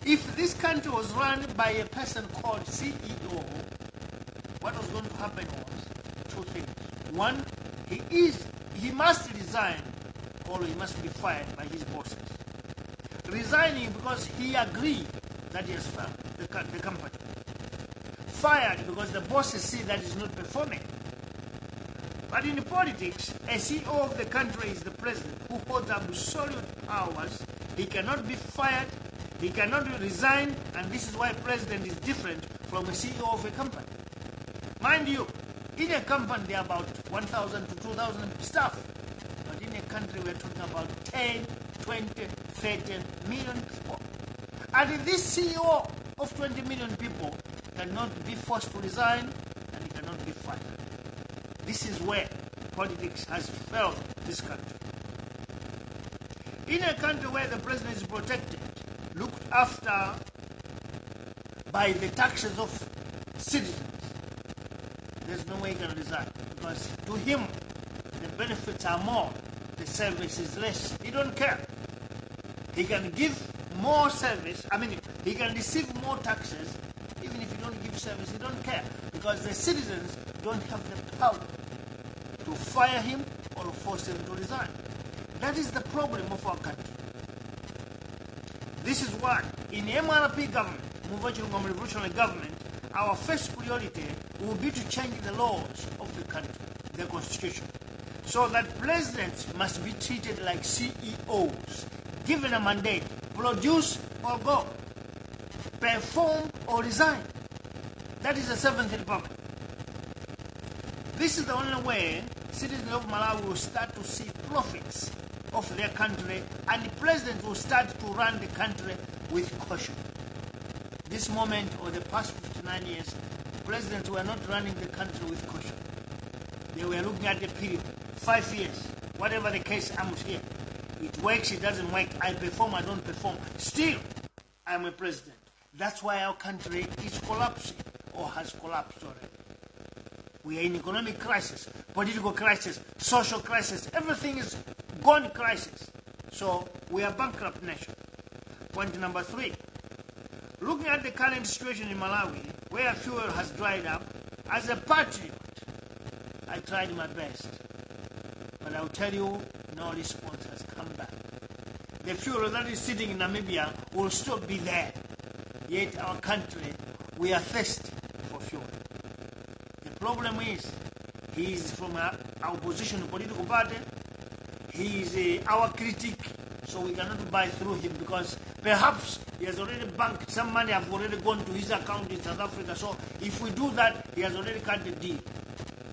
If this country was run by a person called CEO, what was going to happen was 2 things. 1, he must resign or he must be fired by his bosses. Resigning because he agreed that he has failed the company. Fired because the bosses see that he's not performing. But in politics, a CEO of the country is the president who holds absolute powers. He cannot be fired, he cannot resign, and this is why president is different from a CEO of a company. Mind you, in a company there are about 1,000 to 2,000 staff, but in a country we're talking about 10, 20, 30 million people. And this CEO of 20 million people cannot be forced to resign, and he cannot be fired. This is where politics has failed this country. In a country where the president is protected, looked after by the taxes of citizens, there's no way he can resign, because to him the benefits are more, the service is less. He don't care. He can give more service, he can receive more taxes. Even if you don't give service, he don't care, because the citizens don't have the power to fire him or force him to resign. That is the problem of our country. This is why in MRP government, Muvi revolutionary government, our first priority will be to change the laws of the country, the constitution, so that presidents must be treated like CEOs, given a mandate, produce or go, perform or resign. That is the seventh republic. This is the only way citizens of Malawi will start to see profits of their country, and the president will start to run the country with caution. This moment, or the past 59 years, presidents were not running the country with caution. They were looking at the period, 5 years, whatever the case, I'm here. It works, it doesn't work, I perform, I don't perform. Still, I'm a president. That's why our country is collapsing, or has collapsed already. We are in economic crisis, political crisis, social crisis, everything is gone crisis. So we are a bankrupt nation. Point number 3. Looking at the current situation in Malawi, where fuel has dried up, as a patriot, I tried my best. But I'll tell you, no response has come back. The fuel that is sitting in Namibia will still be there. Yet our country, we are thirsty for fuel. The problem is, he is from our opposition political party, he is our critic, so we cannot buy through him, because perhaps he has already banked, some money have already gone to his account in South Africa, so if we do that, he has already cut the deal.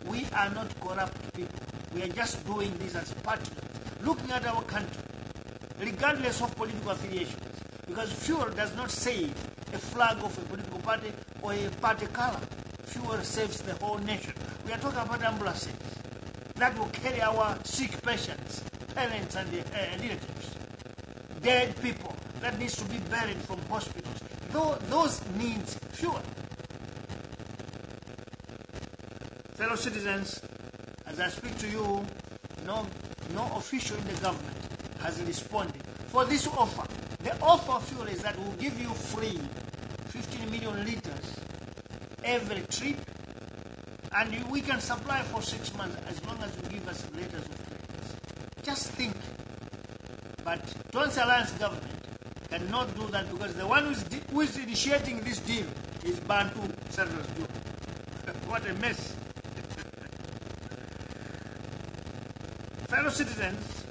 We are not corrupt people. We are just doing this as patriots, looking at our country, regardless of political affiliations, because fuel does not save a flag of a political party or a party color. Fuel saves the whole nation. We are talking about ambulances that will carry our sick patients, parents and relatives, dead people that needs to be buried from hospitals. Those needs fuel. Fellow citizens, as I speak to you, no official in the government has responded for this offer. The offer of fuel is that we'll give you free 15 million liters every trip, and we can supply for 6 months as long as you give us letters of credit. Just think. But Tonse Alliance government cannot do that, because the one who is initiating this deal is Bantu Saunders. What a mess. Fellow citizens,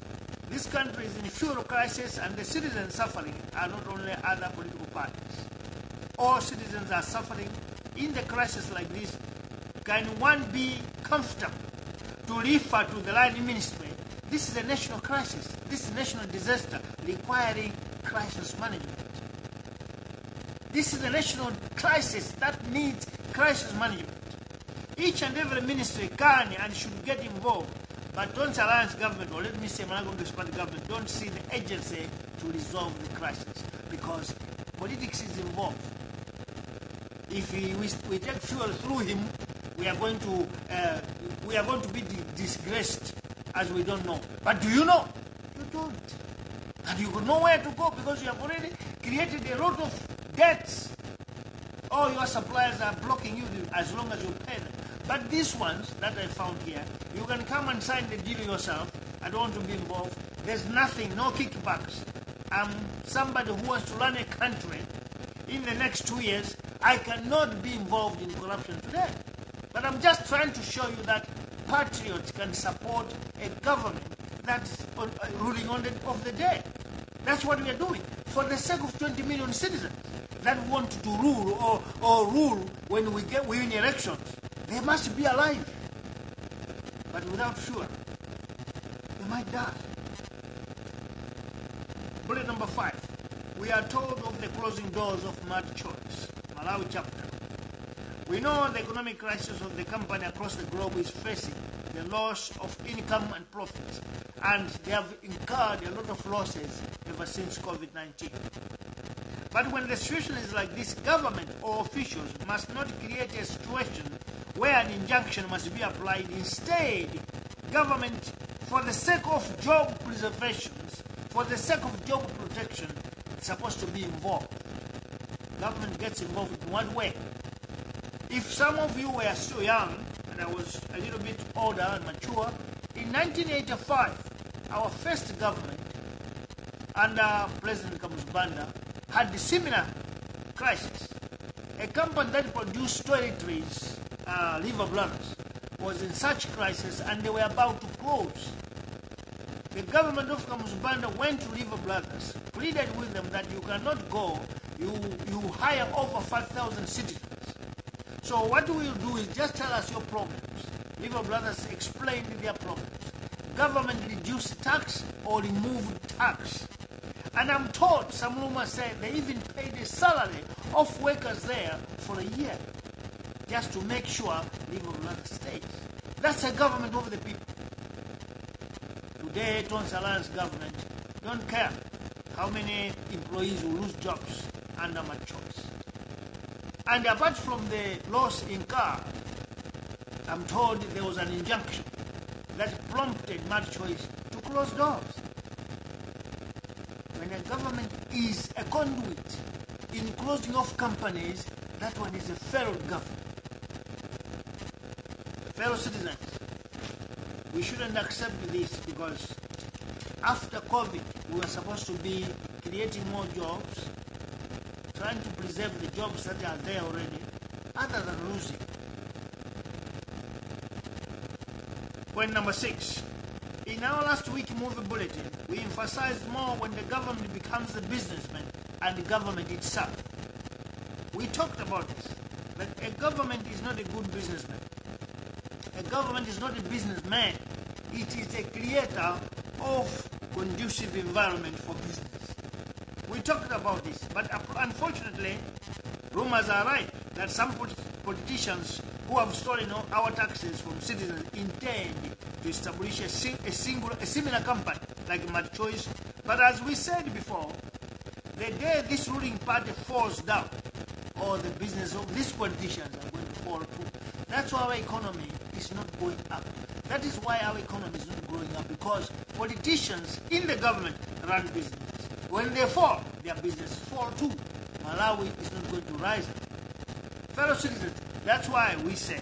this country is in a fuel crisis, and the citizens suffering are not only other political parties. All citizens are suffering. In the crisis like this, can one be comfortable to refer to the line ministry? This is a national crisis. This is a national disaster requiring crisis management. This is a national crisis that needs crisis management. Each and every ministry can and should get involved, but Tonse Alliance government, or let me say Malawi Congress Party government, don't see the agency to resolve the crisis, because politics is involved. If we take fuel through him, we are going to be disgraced, as we don't know. But do you know? You don't. And you could know where to go, because you have already created a lot of debts. All your suppliers are blocking you as long as you pay them. But these ones that I found here, you can come and sign the deal yourself. I don't want to be involved. There's nothing, no kickbacks. I'm somebody who wants to run a country in the next 2 years. I cannot be involved in corruption today. But I'm just trying to show you that patriots can support a government that's ruling on of the day. That's what we are doing for the sake of 20 million citizens that want to rule or rule when we win elections. They must be alive, but without fuel, they might die. Bullet number 5. We are told of the closing doors of Mad Choice, Malawi chapter. We know the economic crisis of the company across the globe is facing the loss of income and profits, and they have incurred a lot of losses ever since COVID-19. But when the situation is like this, government or officials must not create a situation where an injunction must be applied. Instead, government, for the sake of job preservation, for the sake of job protection, it's supposed to be involved. Government gets involved in one way. If some of you were still young, and I was a little bit older and mature, in 1985, our first government, under President Banda, had a similar crisis. A company that produced toiletries, Liver Brothers, was in such crisis and they were about to close. The government of Banda went to Liver Brothers, pleaded with them that you cannot go, you hire over 5,000 citizens. So what we will do is just tell us your problems. Liver Brothers explained their problems. Government reduced tax or removed tax. And I'm told, some rumors say they even paid the salary of workers there for a year, just to make sure Liver Brothers stays. That's a government of the people. Today, Ton's Alliance government don't care how many employees will lose jobs under my choice. And apart from the loss in car, I'm told there was an injunction that prompted Mad Choice to close doors. When a government is a conduit in closing off companies, that one is a failed government. Fellow citizens, we shouldn't accept this, because after COVID, we were supposed to be creating more jobs, trying to preserve the jobs that are there already, other than losing. Point number 6. In our last week Muvi bulletin, we emphasized more when the government becomes the businessman and the government itself. We talked about this, that a government is not a good businessman. A government is not a businessman. It is a creator of conducive environment for business. We talked about this, but unfortunately, rumors are right that some politicians who have stolen our taxes from citizens intend to establish a similar company like Mad Choice. But as we said before, the day this ruling party falls down, or the business of these politicians are going to fall too. That's why our economy is not going up. That is why our economy is not growing up, because politicians in the government run business. When they fall, their business fall too. Malawi is not going to rise up. Fellow citizens, that's why we say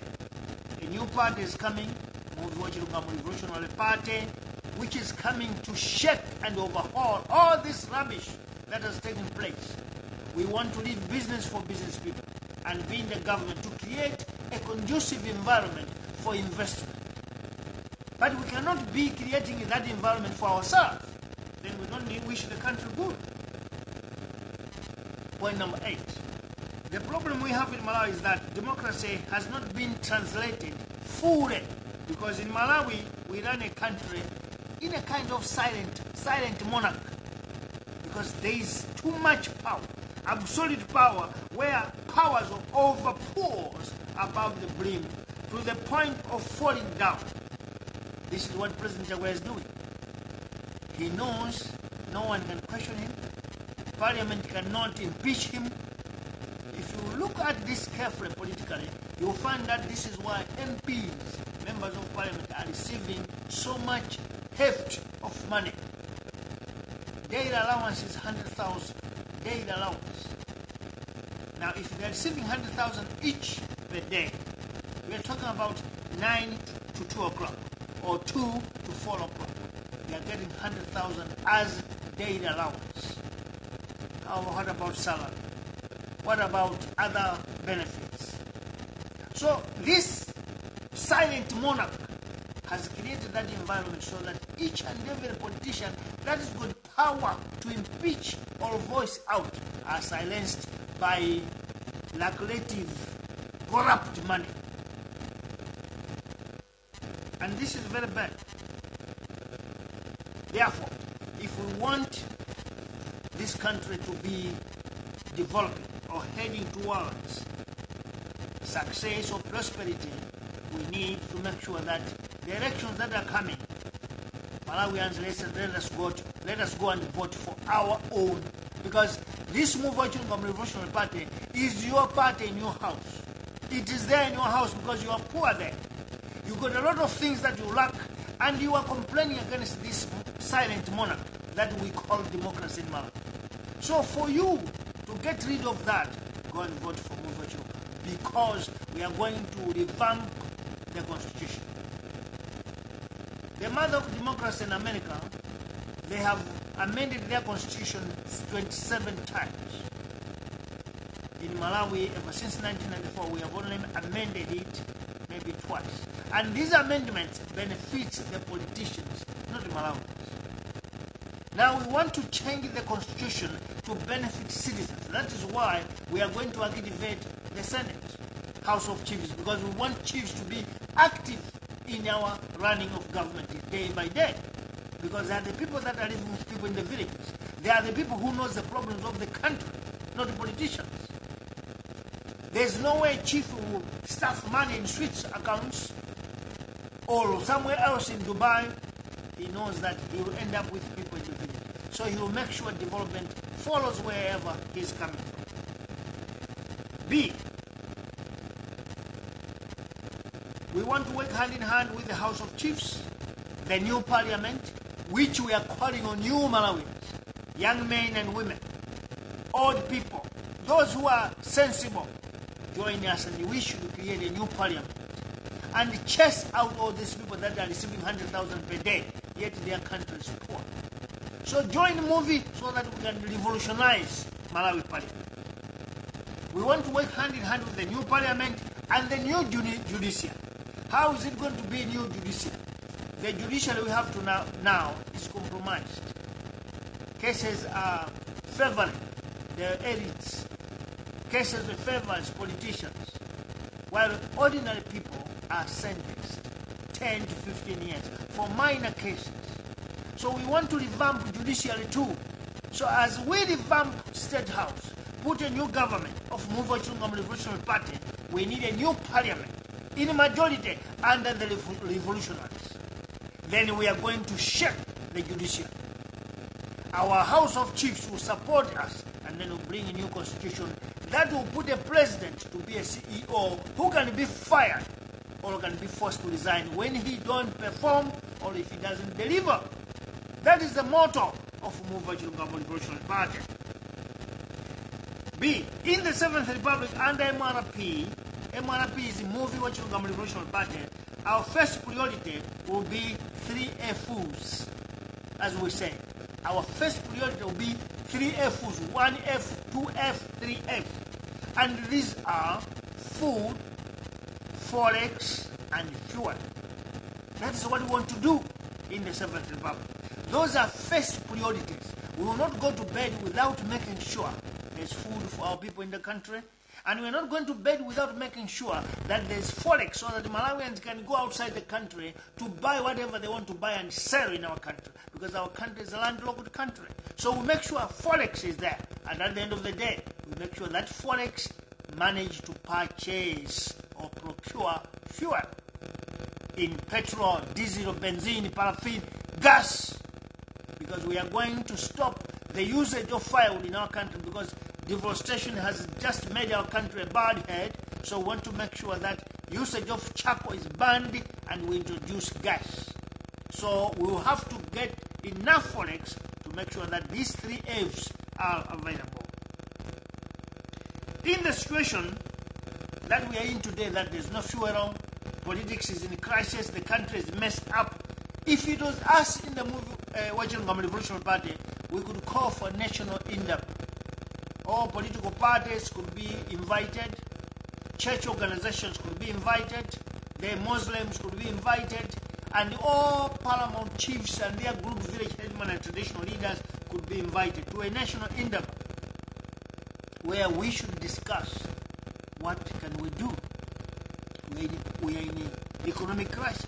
a new party is coming, Muvi Revolutionary Party, which is coming to shake and overhaul all this rubbish that has taken place. We want to leave business for business people and be in the government to create a conducive environment for investment. But we cannot be creating that environment for ourselves. Then we don't wish the country good. Point number 8. The problem we have in Malawi is that democracy has not been translated fully, because in Malawi we run a country in a kind of silent monarchy, because there is too much power, absolute power, where powers overpours above the brim to the point of falling down. This is what President Jagwe is doing. He knows no one can question him. Parliament cannot impeach him. If you look at this carefully politically, you'll find that this is why MPs, members of Parliament, are receiving so much heft of money. Daily allowance is 100,000. Daily allowance. Now, if they're receiving 100,000 each per day, we're talking about 9 to 2 o'clock or 2 to 4 o'clock. They are getting 100,000 as daily allowance. What about salary? What about other benefits? So this silent monarch has created that environment so that each and every politician that has got power to impeach or voice out are silenced by lucrative, corrupt money. And this is very bad. Therefore, if we want this country to be developing or heading towards success or prosperity, we need to make sure that the elections that are coming, Malawians, let us go and vote for our own. Because this Muvi Revolutionary Party is your party in your house. It is there in your house because you are poor there. You got a lot of things that you lack, and you are complaining against this silent monarch that we call democracy in Malawi. So for you to get rid of that, go and vote for Muvi, because we are going to revamp the Constitution. The mother of democracy in America, they have amended their Constitution 27 times. In Malawi, ever since 1994, we have only amended it maybe twice. And these amendments benefit the politicians, not the Malawians. Now we want to change the Constitution to benefit citizens. That is why we are going to activate the Senate, House of Chiefs, because we want chiefs to be active in our running of government day by day. Because they are the people that are living with people in the villages. They are the people who know the problems of the country, not the politicians. There's no way a chief will stuff money in Swiss accounts or somewhere else in Dubai. He knows that he will end up with people in the village. So he will make sure development follows wherever he's coming from. B, we want to work hand in hand with the House of Chiefs, the new parliament, which we are calling on you Malawians, young men and women, old people, those who are sensible, join us, and we should create a new parliament and chase out all these people that are receiving 100,000 per day, yet their country is poor. So join Muvi so that we can revolutionize Malawi parliament. We want to work hand in hand with the new parliament and the new judiciary. How is it going to be a new judiciary? The judiciary we have to now is compromised. Cases are favoring the elites. Cases favor politicians, while ordinary people are sentenced 10 to 15 years for minor cases. So we want to revamp judiciary too. So as we revamp State House, put a new government of Muvi Revolutionary Party, we need a new parliament in majority under the revolutionaries. Then we are going to shape the judiciary. Our House of Chiefs will support us, and then we'll bring a new constitution that will put a president to be a CEO who can be fired or can be forced to resign when he don't perform or if he doesn't deliver. That is the motto of Muvi Revolutionary Party. B, in the 7th Republic under MRP is Muvi Revolutionary Party, our first priority will be 3 Fs, as we say. Our first priority will be 3 Fs, 1F, 2F, 3F. And these are food, forex, and fuel. That is what we want to do in the 7th Republic. Those are first priorities. We will not go to bed without making sure there's food for our people in the country. And we're not going to bed without making sure that there's forex so that the Malawians can go outside the country to buy whatever they want to buy and sell in our country. Because our country is a landlocked country. So we make sure forex is there. And at the end of the day, we make sure that forex manage to purchase or procure fuel in petrol, diesel, benzene, paraffin, gas. Because we are going to stop the usage of firewood in our country because deforestation has just made our country a bad head. So we want to make sure that usage of charcoal is banned and we introduce gas. So we will have to get enough forex to make sure that these 3 Fs are available. In the situation that we are in today, that there's no fuel, politics is in crisis, the country is messed up. If it was us in the Muvi Revolutionary Party, we could call for national indep. All political parties could be invited, church organizations could be invited, the Muslims could be invited, and all paramount chiefs and their group village headmen and traditional leaders could be invited to a national endeavor where we should discuss what can we do. We are in an economic crisis.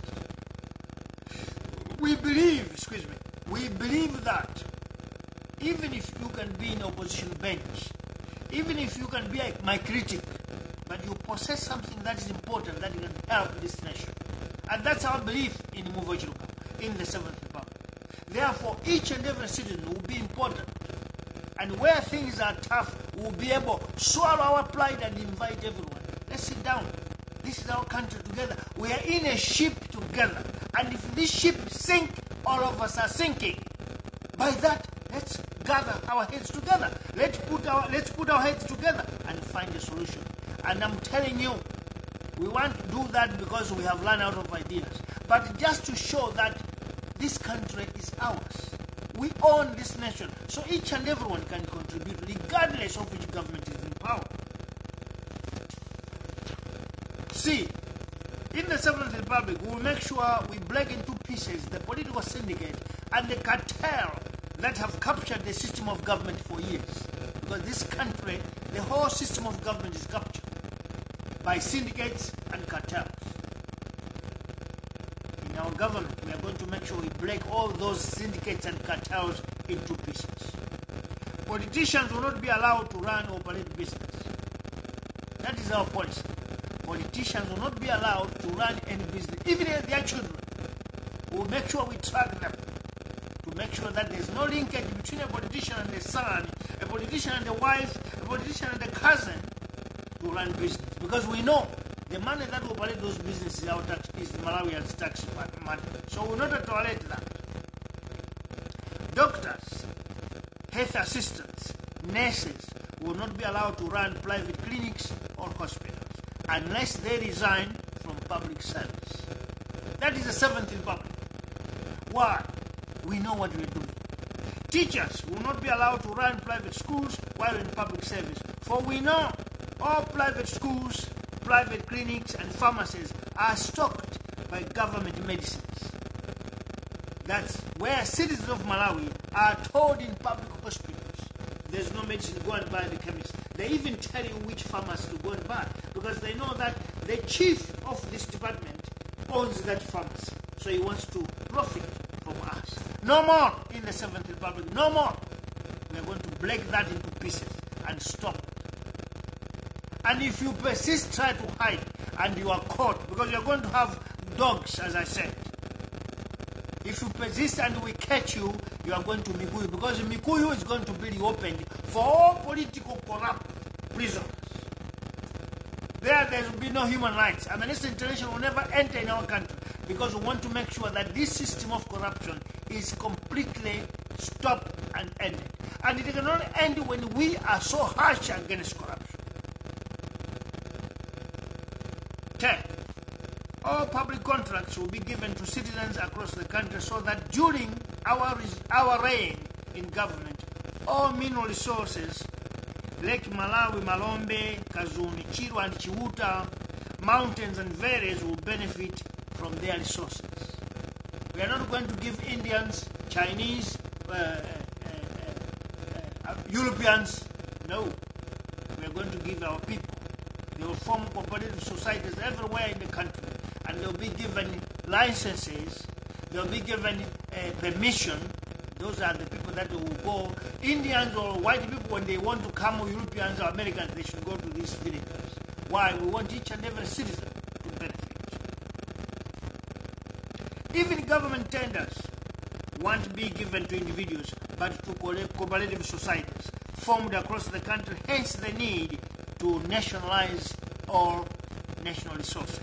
We believe that even if you can be in opposition bench, even if you can be my critic, but you possess something that is important that can help this nation. And that's our belief in Muvi, in the 7th Republic. Therefore, each and every citizen will be important. And where things are tough, we'll be able to swallow our pride and invite everyone. Let's sit down. This is our country together. We are in a ship together. And if this ship sinks, all of us are sinking. By that, let's gather our heads together. Let's put our heads together and find a solution. And I'm telling you, we want to do that because we have run out of ideas. But just to show that this country is ours. We own this nation. So each and everyone can contribute regardless of which government is in power. See, in the 7th Republic, we will make sure we break into pieces the political syndicate and the cartel that have captured the system of government for years. Because this country, the whole system of government is captured by syndicates and cartels. In our government, we are going to make sure we break all those syndicates and cartels into pieces. Politicians will not be allowed to run or operate business. That is our policy. Politicians will not be allowed to run any business, even their children. We will make sure we track them to make sure that there's no linkage between a politician and the son, a politician and the wife, a politician and the cousin to run business. Because we know the money that will operate those businesses is the Malawians' tax money. So we'll not tolerate that. Doctors, health assistants, nurses will not be allowed to run private clinics or hospitals unless they resign from public service. That is the 7th Republic. Why? We know what we're doing. Teachers will not be allowed to run private schools while in public service, for we know all private schools, private clinics and pharmacies are stocked by government medicines. That's where citizens of Malawi are told in public hospitals there's no medicine, go and buy the chemist. They even tell you which pharmacy to go and buy because they know that the chief of this department owns that pharmacy. So he wants to profit from us. No more in the 7th Republic, no more. We are going to break that into pieces and stop it. And if you persist, try to hide, and you are caught, because you are going to have dogs, as I said. If you persist and we catch you, you are going to Mikuyu, because Mikuyu is going to be reopened for all political corrupt prisoners. There will be no human rights. Amnesty International will never enter in our country because we want to make sure that this system of corruption is completely stopped and ended. And it can only end when we are so harsh against corruption. 10. All public contracts will be given to citizens across the country so that during our reign in government, all mineral resources Lake Malawi, Malombe, Kazuni, Chirwa and Chiwuta, mountains and valleys will benefit from their resources. We are not going to give Indians, Chinese, Europeans. No. We are going to give our people. They will form cooperative societies everywhere in the country, and they will be given licenses, they will be given permission. Those are the people that will go. Indians or white people, when they want to come, or Europeans or Americans, they should go to these villages. Why? We want each and every citizen to benefit. Even government tenders won't be given to individuals, but to cooperative societies formed across the country, hence the need to nationalize all national resources.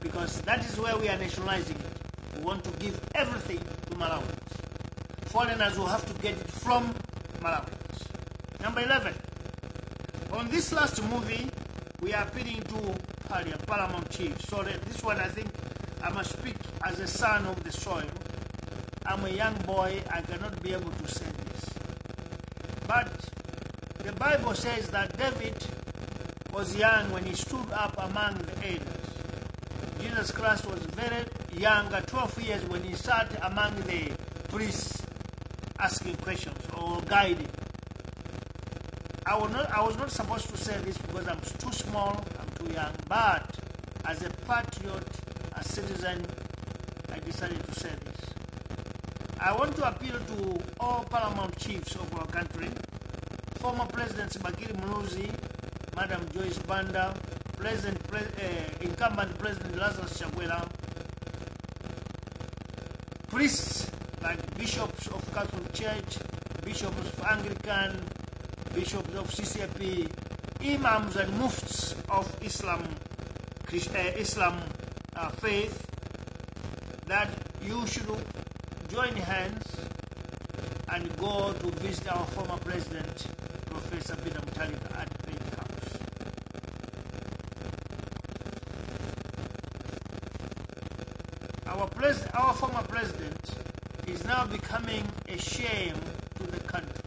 Because that is where we are nationalizing it. We want to give everything to Malawians. Foreigners will have to get it from Malawians. Number 11. On this last movie, we are appealing to Paramount Chiefs. So this one, I think, I must speak as a son of the soil. I'm a young boy, I cannot be able to say this. But the Bible says that David was young when he stood up among the elders. Jesus Christ was very younger, 12 years, when he sat among the priests asking questions or guiding. I was not supposed to say this because I'm too small, I'm too young, but as a patriot, a citizen, I decided to say this. I want to appeal to all paramount chiefs of our country, former Presidents Bakiri Munuzi, Madam Joyce Banda, incumbent President Lazarus Chakwera, priests like bishops of Catholic Church, bishops of Anglican, bishops of CCAP, imams and muftis of Islam faith, that you should join hands and go to visit our former president, Professor Bida Mutharika, at the House. Our former president is now becoming a shame to the country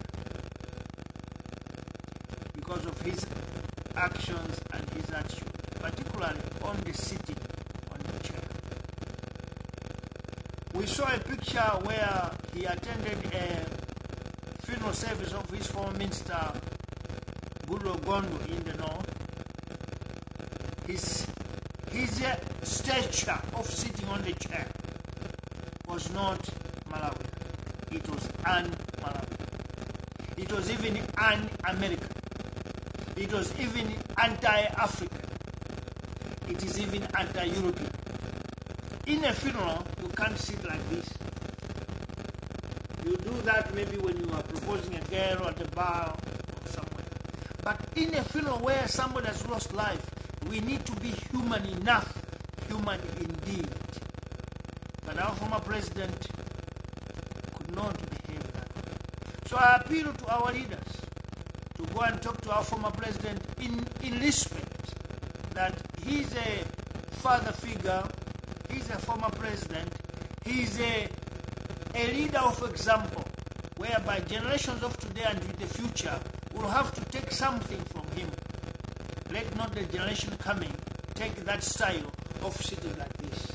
because of his actions and his attitude, particularly on the sitting on the chair. We saw a picture where he attended a funeral service of his former minister, Goodluck Gondo, in the north. His stature of sitting on the chair was not Malawi. It was un-Malawi. It was even un-American. It was even anti-African. It is even anti-European. In a funeral, you can't sit like this. You do that maybe when you are proposing a girl at the bar or somewhere. But in a funeral where somebody has lost life, we need to be human enough, human indeed. But our former president could not behave that way. So I appeal to our leaders to go and talk to our former president in respect that he's a father figure, he's a former president, he's a leader of example, whereby generations of today and in the future will have to take something from him. Let not the generation coming take that style of sitting like this.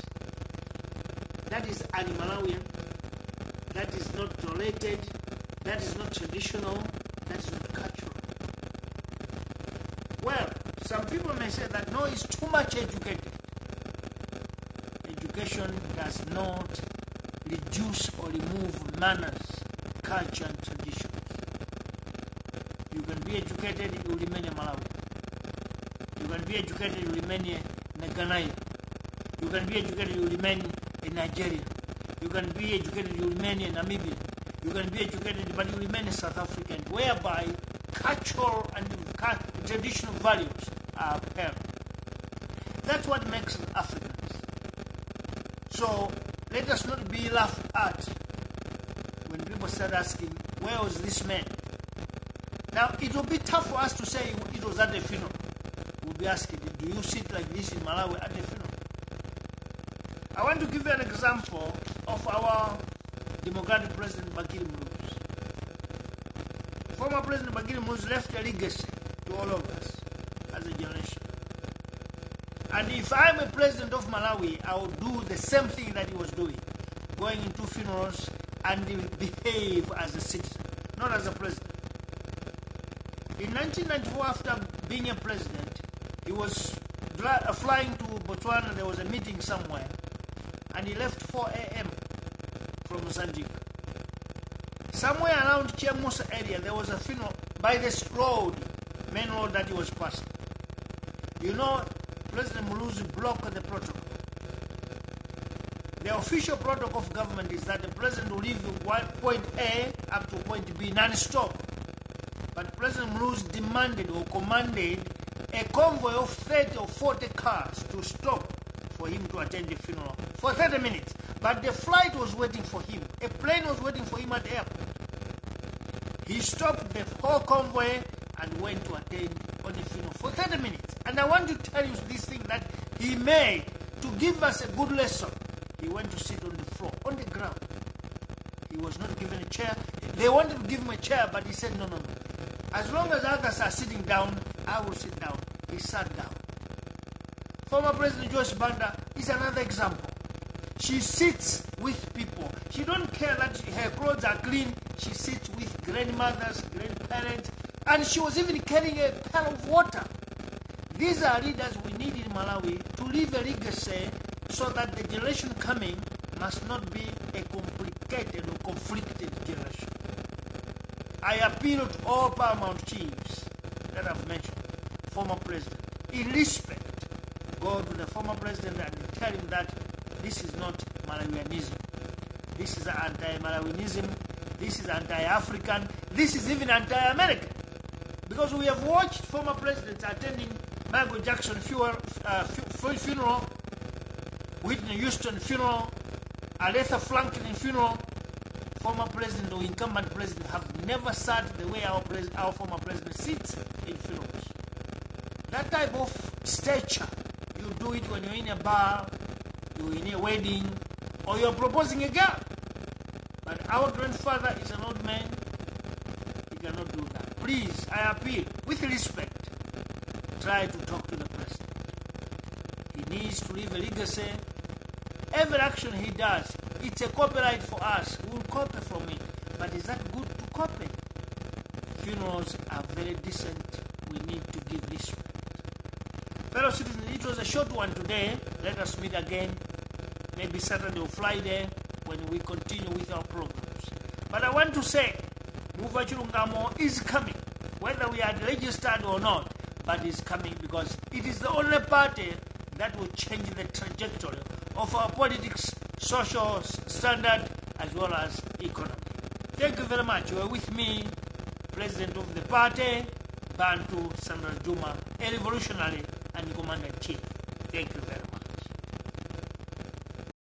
That is un-Malawian, that is not tolerated, that is not traditional, that is not cultural. Well, some people may say that no, he's too much educated. Education does not reduce or remove manners, culture and traditions. You can be educated, you remain a Malawi. You can be educated, you remain a Ghanaian. You can be educated, you remain a Nigerian. You can be educated, you remain a Namibian. You can be educated, but you remain a South African, whereby cultural and traditional values are upheld. That's what makes us Africans. So let us not be laughed at when people start asking, where was this man? Now, it will be tough for us to say it was at a funeral. We'll be asking, do you sit like this in Malawi at a funeral? I want to give you an example of our democratic president, Bakiri Munuzi. Former President Bakiri Munuzi left a legacy to all of us as a generation. And if I'm a president of Malawi, I will do the same thing that he was doing, going into funerals and behave as a citizen, not as a president. In 1994, after being a president, he was flying to Botswana. There was a meeting somewhere, and he left 4 a.m. from Mozambique. Somewhere around Chemusa area, there was a funeral by this road, main road that he was passing. You know, President Munuzi blocked the protocol. The official protocol of government is that the president will leave point A up to point B non-stop. But President Munuzi demanded or commanded a convoy of 30 or 40 cars to stop for him to attend the funeral for 30 minutes. But the flight was waiting for him. A plane was waiting for him at the airport. He stopped the whole convoy and went to attend on the funeral for 30 minutes. And I want to tell you this thing that he made to give us a good lesson. He went to sit on the floor, on the ground. He was not given a chair. They wanted to give him a chair, but he said, no. As long as others are sitting down, I will sit down. He sat down. Former President Joyce Banda is another example. She sits with people. She don't care that her clothes are clean. She sits with grandmothers, grandparents, and she was even carrying a pail of water. These are leaders we need in Malawi to leave a legacy so that the generation coming must not be a complicated or conflicted generation. I appeal to all paramount chiefs that I've mentioned, former president, in respect, go to the former president and tell him that this is not Malawianism. This is anti-Malawianism. This is anti-African. This is even anti-American. Because we have watched former presidents attending Michael Jackson funeral, Whitney Houston funeral, Aretha Franklin funeral. Former president or incumbent president have never sat the way our former president sits in funerals. That type of stature, you do it when you're in a bar, you're in a wedding, or you're proposing a girl. But our grandfather is an old man. He cannot do that. Please, I appeal, with respect, try to talk to the president. He needs to leave a legacy. Every action he does, it's a copyright for us. We will copy from it. But is that good to copy? Funerals are very decent. We need to give respect. Fellow citizens, it was a short one today. Let us meet again, maybe Saturday or Friday, when we continue with our programs. But I want to say, Muvi Chilungamo is coming, whether we are registered or not, but is coming because it is the only party that will change the trajectory of our politics, social standard, as well as economy. Thank you very much. You are with me, President of the party, Bantu Saunders Jumah, a revolutionary and commander-in-chief. Thank you.